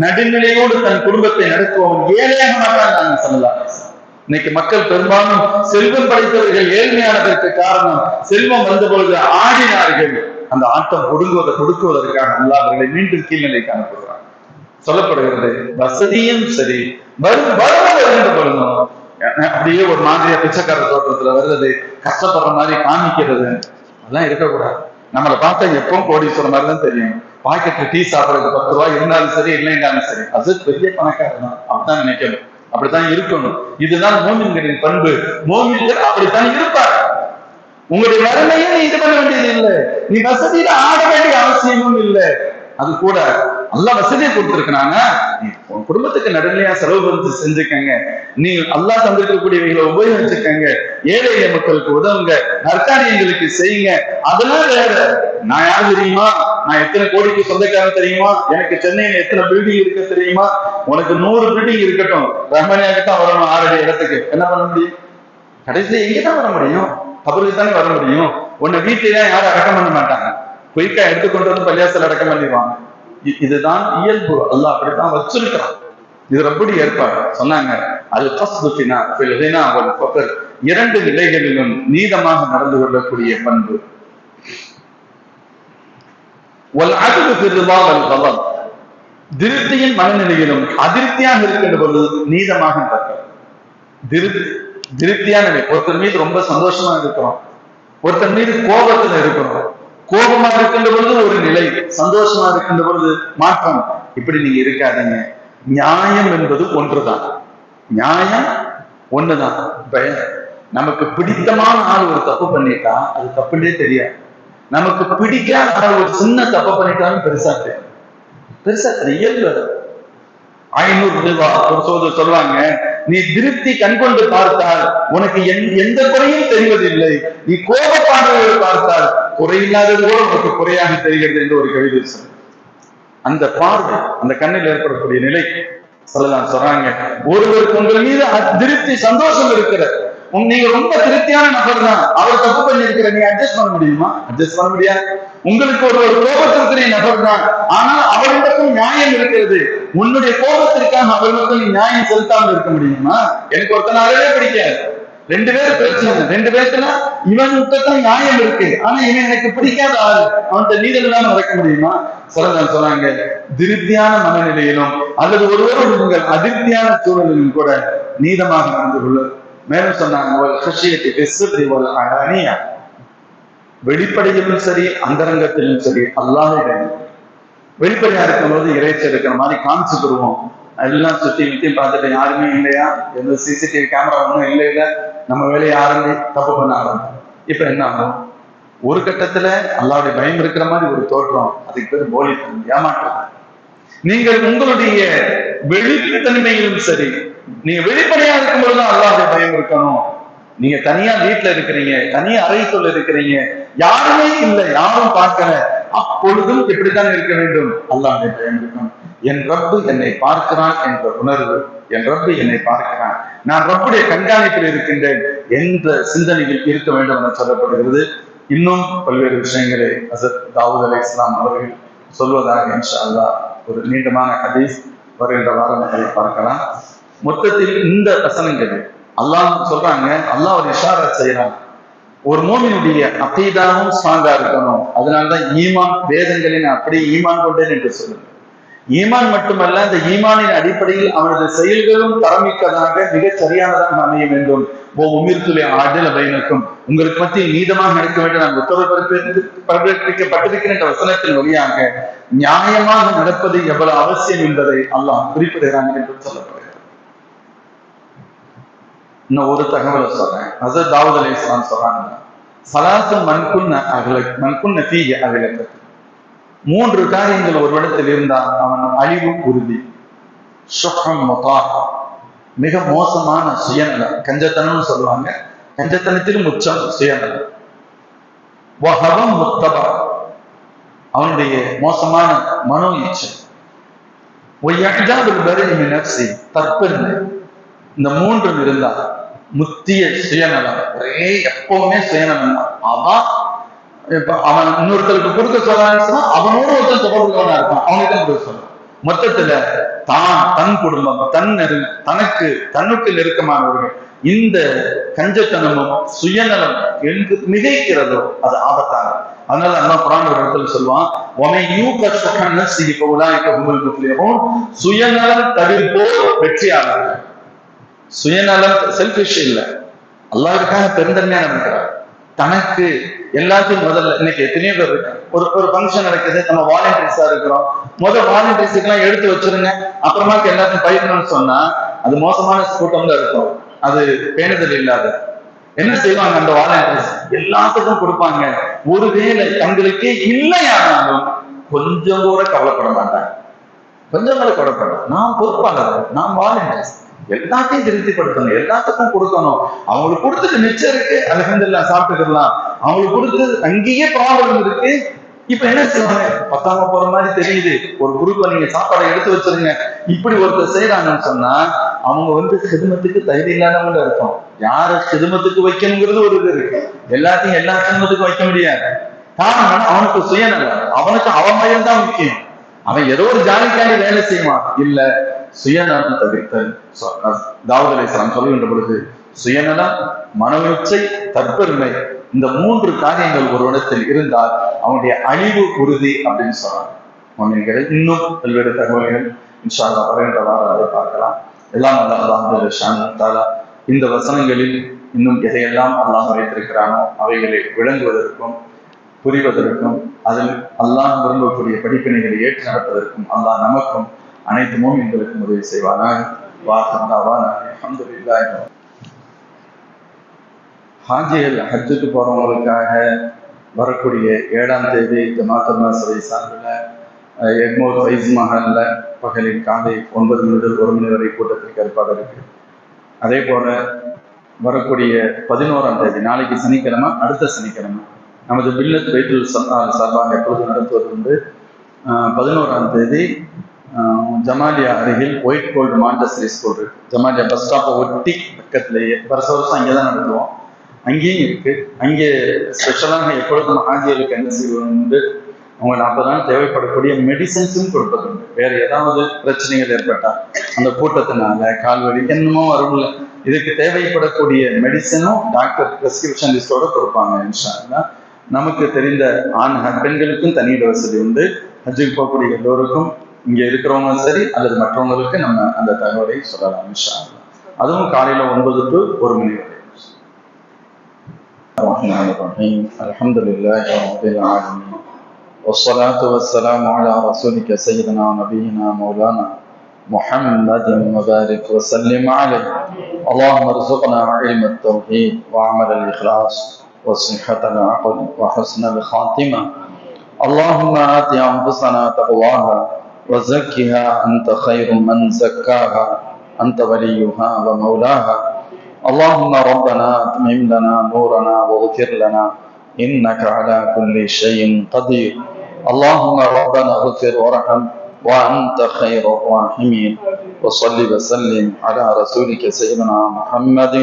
நடுநிலையோடு தன் குடும்பத்தை நடத்துவோம் ஏழையாக மாட்டாங்க சொல்லலாம். இன்னைக்கு மக்கள் பெரும்பாலும் செல்வம் படைத்தவர்கள் ஏழ்மையானதற்கு காரணம் செல்வம் வந்த பொழுது ஆடினார்கள். அந்த ஆட்டம் கொடுக்குவதற்காக அல்லாஹ் அவர்களை மீண்டும் கீழ்நிலைக்கு அனுப்புகிறார். சொல்லப்படுகிறது, வசதியும் சரி வருணும், அப்படியே ஒரு மாதிரியா பிச்சைக்கார தோற்றத்துல வர்றது, கஷ்டப்படுற மாதிரி காமிக்கிறது, அதெல்லாம் இருக்கக்கூடாது. நம்மளை பார்த்தா எப்பவும் கோடீஸ்வரர் மாதிரி தான் தெரியும். பாக்கெட்ல டீ சாப்பிடறதுக்கு 10 ரூபாய் இருந்தாலும் சரி இல்லைன்னாலும் சரி, அது பெரிய பணக்காரர் தான், அப்படித்தான் நினைக்கணும், அப்படித்தான் இருக்கணும். இதுதான் மோமின்களின் பண்பு. மோமின்கள் அப்படித்தான் இருப்பார். உங்களுடைய வறுமையை இது பண்ண வேண்டியது இல்லை, நீ வசதியில ஆட வேண்டிய அவசியமும் இல்லை. அது கூட அல்லாஹ் வசதியை கொடுத்திருக்கிறாங்க, நீ உன் குடும்பத்துக்கு நடுநிலையா செலவு பண்ணி செஞ்சுக்கங்க, நீ அல்லாஹ் தந்திருக்கக்கூடியவைகளை உபயோகிச்சுக்கங்க, ஏழை எளிய மக்களுக்கு உதவுங்க, நற்காரியங்களுக்கு செய்யுங்க. அதெல்லாம் வேற. நான் யாரு தெரியுமா, நான் எத்தனை கோடிக்கு சொந்தக்காரன் தெரியுமா, எனக்கு சென்னையில எத்தனை பில்டிங் இருக்கு தெரியுமா, உனக்கு 100 பில்டிங் இருக்கட்டும், ரஹ்மானியாகத்தான் வரணும் 6 அடி இடத்துக்கு, என்ன பண்ண முடியும்? கடைசியில எங்கதான் வர முடியும்? கபருக்கு தானே வர முடியும். உன்னை வீட்டுல யாரும் அடக்கம் பண்ண மாட்டாங்க, குயிக்கா எடுத்துக்கொண்டு வந்து பள்ளியாசல் அடக்கம் பண்ணிடுவாங்க. இதுதான் இயல்பு, அல்லாஹ் அப்படித்தான் வச்சிருக்கிறான். இது ரப்புடைய ஏற்பாடு. சொன்னாங்க, அது இரண்டு நிலைகளிலும் நீதமாக நடந்து கொள்ளக்கூடிய பண்பு. திருப்தியின் மனநிலையிலும் அதிருப்தியாக இருக்கின்ற பொழுது நீதமாக நடக்கும். திருப்தியான நிலை. ஒருத்தர் மீது ரொம்ப சந்தோஷமா இருக்கிறோம், ஒருத்தர் மீது கோபத்துல இருக்கிறோம். கோபமா இருக்கின்ற பொழுது ஒரு நிலை, சந்தோஷமா இருக்கின்ற பொழுது மாற்றம். இப்படி நீங்க இருக்காதீங்க. நியாயம் என்பது ஒன்றுதான், நியாயம் ஒண்ணுதான். இப்ப நமக்கு பிடித்தமான ஆள் ஒரு தப்பு பண்ணிட்டா அது தப்புன்னே தெரியாது. நமக்கு பிடிக்காத ஆள் ஒரு சின்ன தப்பு பண்ணிட்டாலும் பெருசா தெரியும். பெருசா இயல்பு. 500 ரூபாய் ஒரு சொல்லுவாங்க, நீ திருப்தி கண்கொண்டு பார்த்தால் உனக்கு எந்த குறையும் தெரிவதில்லை, நீ கோபப்பாடுகளை பார்த்தால் குறையில்லாதது கூட உனக்கு குறையாக தெரிகிறது என்று ஒரு கவிதை சொல். அந்த பார்வை, அந்த கண்ணில் ஏற்படக்கூடிய நிலை சொல்லலாம். சொல்றாங்க, ஒருவருக்கு உங்கள் மீது திருப்தி சந்தோஷம் இருக்கிற, நீங்க ரொம்ப திருப்தியான நபர் தான், அவர் தப்பு பண்ணி இருக்கிற, நீங்க அட்ஜஸ்ட் பண்ண முடியுமா? அட்ஜஸ்ட் பண்ண முடியாது. உங்களுக்கு ஒரு கோபத்திற்கு நபர் தான், ஆனால் அவரிடத்தில் நியாயம் இருக்கிறது. உன்னுடைய கோபத்திற்காக அவர்களுக்கு நியாயம் செலுத்தாமல் இருக்க முடியுமா? எனக்கு ஒருத்தன் அறவே பிடிக்காது, 2 பேர் பிரச்சனை, 2 பேர்த்துல இவனுக்கு நியாயம் இருக்கு, ஆனா இவன் எனக்கு பிடிக்காத ஆள், அவன்கிட்ட நீதம் இல்லாம நடக்க முடியுமா? சொல்றாங்க, திருப்தியான மனநிலையிலும் அல்லது ஒருவரும் உங்கள் அதிருப்தியான சூழலிலும் கூட நீதமாக நடந்து கொள்ள. மேலும் சொன்னாங்க, வெளிப்படையிலும் சரி அந்தரங்கத்திலும் சரி அல்லாஹ்விடம். வெளிப்படையா இருக்கும்போது இறைச்சி இருக்கிற மாதிரி காமிச்சுக்கிடுவோம், எல்லாம் சுத்தி வித்தியும் பார்த்துட்டு யாருமே இல்லையா, எந்த சிசிடிவி கேமரா ஒன்றும் இல்லை, நம்ம வேலையை ஆரம்பி தப்பு பண்ண ஆரம்பிக்கும். இப்ப என்ன ஆகும்? ஒரு கட்டத்துல அல்லாஹ்வுடைய பயம் இருக்கிற மாதிரி ஒரு தோற்றம், அதுக்கு பேர் போலித்தனம், ஏமாற்றம். நீங்கள் உங்களுடைய வெளித்தன்மையிலும் சரி, நீங்க வெளிப்படையா இருக்கும்போதுதான் அல்லாஹ்வுடைய பயம் இருக்கணும். நீங்க தனியா வீட்டுல இருக்கிறீங்க, தனியா அறைக்குள்ள இருக்கிறீங்க, யாருமே இல்லை, யாரும் பார்க்கல, அப்பொழுதும் எப்படித்தான் இருக்க வேண்டும்? அல்லாஹ்வுடைய பயம் இருக்கணும். என் ரப்பு என்னை பார்க்கிறான் என்ற உணர்வு, என் ரப்பு என்னை பார்க்கிறான், நான் ரப்புடைய கண்காணிப்பில் இருக்கின்றேன் என்ற சிந்தனையில் இருக்க வேண்டும் என சொல்லப்படுகிறது. இன்னும் பல்வேறு விஷயங்களை ஹஸரத் தாவூத் அலைஹிஸ்ஸலாம் அவர்கள் சொல்வதாக இன்ஷா அல்லாஹ் ஒரு நீண்டமான ஹதீஸ் வருகின்ற வாரம் அதை பார்க்கலாம். மொத்தத்தில் இந்த வசனங்கள் அல்லாஹ் சொல்றாங்க, அல்லாஹ் ஒரு இஷாரத் செய்யறான், ஒரு மோமினுடைய அகீதாவும் ஸ்ட்ராங்கா இருக்கணும். அதனால்தான் ஈமான் வேதங்களின் அப்படி ஈமான் கொண்டேன் என்று சொல்லுங்க. ஈமான் மட்டுமல்ல, அந்த ஈமானின் அடிப்படையில் அவனது செயல்களும் தரமிக்கதாக மிகச் சரியானதாக அமைய வேண்டும். உங்களுக்கு மத்தியில் நீதமாக நடக்க வேண்டும் நான் உத்தரவு வசனத்தின் வழியாக நியாயமாக நடப்பது எவ்வளவு அவசியம் என்பதை அல்லாஹ் குறிப்பிடுகிறாங்க என்று சொல்லப்படுகிறது. இன்னும் ஒரு தகவலை சொல்றேன். ஹஸரத் தாவூத் அலைஹிஸ்ஸலாம் சொல்றாங்க, ஸலாத்து மன்குன்ன ஃபீஹி அகிலக, 3 காரியங்கள் ஒரு இடத்தில் இருந்தால் அவன் அழிவு உறுதி. ஷுஹம் முதாஹ், மிக மோசமான சுயநலம், கஞ்சத்தனம் சொல்லுவாங்க, கஞ்சத்தனத்திலும் உச்சம் சுயநலம். வஹவம் முத்தபா, அவனுடைய மோசமான மனோ இச்சை. வயஹ்ஜாபுல் பரீ மின் நஃப்ஸி, தற்பெருமை. இந்த 3 இருந்தா முத்திய சுயநலம், ஒரே எப்பவுமே சுயநலம் தான். அவன் இன்னொருத்தருக்கு கொடுக்க சொல்றான்னு அவனோட ஒருத்தன் தொடர்புள்ளவனா இருப்பான், அவனுக்கு தான் கொடுக்க சொல்றான். மொத்தத்துல தன் குடும்பம், தன்னுக்கு நெருக்கமானவர்கள் இந்த கஞ்சத்தனமும் சுயநலம் எங்கு மிகைக்கிறதோ அது ஆபத்தான. அதனால அல்லாஹ் குர்ஆன் ஒரு இடத்துல சொல்லுவான், சுயநலம் தவிர்ப்போர் வெற்றியாளர்கள். சுயநலம் செல்ஃபிஷ் இல்ல, அல்லாஹ்வுக்காக பெருந்தன்மையா நடக்கிறார். தனக்கு எல்லாத்தையும் முதல்ல, இன்னைக்கு எத்தனையோ பேர் இருக்கு, ஒரு ஃபங்க்ஷன் நடக்குது, நம்ம வாலண்டியர்ஸா இருக்கிறோம், வாலண்டியர்ஸுக்கு எல்லாம் எடுத்து வச்சிருங்க, அப்புறமா எல்லாத்தையும் பயிரணும்னு சொன்னா அது மோசமான கூட்டம் தான் இருக்கும், அது பேணுதல் இல்லாத. என்ன செய்வாங்க அந்த வாலண்டியர்ஸ்? எல்லாத்துக்கும் கொடுப்பாங்க. ஒருவேளை தங்களுக்கு இல்லையானாலும் கொஞ்சம் கூட கவலைப்பட மாட்டாங்க, கொஞ்சம் கூட கவலைப்பட. நாம் பொறுப்பாளர், நாம் வாலண்டியர்ஸ், எல்லாத்தையும் திருப்திப்படுத்தணும், எல்லாத்துக்கும் கொடுக்கணும். அவங்களுக்கு கொடுத்துட்டு மிச்சம் இருக்கு, அல்ஹம்துலில்லாஹ் சாப்பிட்டுக்கலாம். அவங்களுக்கு கொடுத்து அங்கேயே ப்ராப்ளம் இருக்கு. இப்ப என்ன செய்வாங்க? பத்தாம போற மாதிரி தெரியுது, ஒரு குரூப்ல நீங்க சாப்பாடை எடுத்து வச்சிருங்க, இப்படி ஒருத்தர் செய்யறாங்கன்னு சொன்னா அவங்க சிதுமத்துக்கு தகுதி இல்லாதவங்க இருக்கும். யார சிதுமத்துக்கு வைக்கணுங்கிறது ஒரு இது இருக்கு, எல்லாத்தையும் எல்லா சிதுமத்துக்கும் வைக்க முடியாது. காரணம் அவனுக்கு சுயநலம், அவனுக்கு அவன் மயம் தான் முக்கியம். அவன் ஏதோ ஒரு ஜாலிக்காண்டி வேலை செய்வான், இல்ல சுயநலம் தவிர்த்தல். தாவூத் அலைஹிஸ்ஸலாம் சொல்லுகின்ற பொழுது சுயநலம், மனோச்சை, தற்பெருமை, இந்த 3 காரியங்கள் ஒரு இடத்தில் இருந்தால் அவனுடைய அழிவு உறுதி அப்படின்னு சொல்றாங்க. இன்னும் பல்வேறு தகவல்கள் இன்ஷா அல்லாஹ் வருகின்ற வாரம் அதை பார்க்கலாம். எல்லாம் அல்லாஹ் இந்த வசனங்களில் இன்னும் எதையெல்லாம் அல்லாஹ் வைத்திருக்கிறானோ அவைகளை விளங்குவதற்கும் புரிவதற்கும் அதில் அல்லாஹ் விரும்பக்கூடிய படிப்பினைகளை ஏற்று நடப்பதற்கும் அல்லாஹ் நமக்கும் அனைத்து மூமின்களுக்கும் உதவி செய்வானாக. அல்ஹம்துலில்லாஹ். ஹாஜிகள் ஹஜ்ஜுக்கு போறவங்களுக்காக வரக்கூடிய 7ஆம் தேதி ஜமாத் சபை சார்பில் எக்மோர் ஃபைஸ் மஹல்ல பகலில் காலை 9 முதல் 1 மணி வரை கூட்டத்திற்கு ஏற்பாடு இருக்கு. அதே போல வரக்கூடிய 11ஆம் தேதி, நாளைக்கு சனிக்கிழமை, அடுத்த சனிக்கிழமை நமது பில்லத் பைத்துல் சார்பாக எப்பொழுது நடத்துவது வந்து 11ஆம் தேதி ஜமாலியா அருகில் ஒயிட் கோல்டு மாண்டஸ்ரி ஸ்கூல் இருக்கு. ஜமாலியா பஸ் ஸ்டாப்பை ஒட்டி பக்கத்திலேயே வருஷம் அங்கே தான் நடத்துவோம். அங்கேயும் இருக்கு. அங்கே ஸ்பெஷலாக எப்பொழுதும் ஆஜியலுக்கு என்ன செய்வது, அவங்க 40 நாள் தேவைப்படக்கூடிய மெடிசன்ஸும் கொடுப்பது உண்டு. வேற ஏதாவது பிரச்சனைகள் ஏற்பட்டால் அந்த கூட்டத்தினால கால்வலி என்னமோ வரும்ல, இதுக்கு தேவைப்படக்கூடிய மெடிசனும் டாக்டர் பிரெஸ்கிரிப்ஷன் லிஸ்டோட கொடுப்பாங்க. இன்ஷா அல்லாஹ். நமக்கு தெரிந்த பெண்களுக்கும் தனியிட வசதி உண்டு. ஹஜ்ஜுக்கு போகக்கூடிய எல்லோருக்கும் இங்கே இருக்கிறவங்களும் சரி அல்லது மற்றவங்களுக்கு நம்ம அந்த தகவலை சொல்லலாம். இன்ஷா அல்லாஹ். அதுவும் காலையில 9 to 1 மணி வரை. அல்ஹம்துலில்லாஹி ரப்பில் ஆலமீன். والصلاة والسلام على رسولك سيدنا نبينا مولانا محمد وبارك وسلم عليه. اللهم ارزقنا علم التوحيد وعمل الإخلاص وصحة العقل وحسن الخاتمة. اللهم آت أنفسنا تقواها وزكها أنت خير من زكاها أنت وليها ومولاها. اللهم ربنا أتمم لنا نورنا واغفر لنا إنك على كل شيء قدير. اللهم ربنا اغفر وارحم وأنت خير الراحمين. وصل وسلم على رسولك سيدنا محمد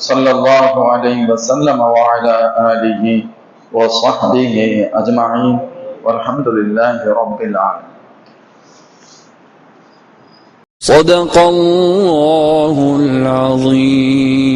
صلى الله عليه وسلم وعلى آله وصحبه أجمعين والحمد لله رب العالمين. صدق الله العظيم.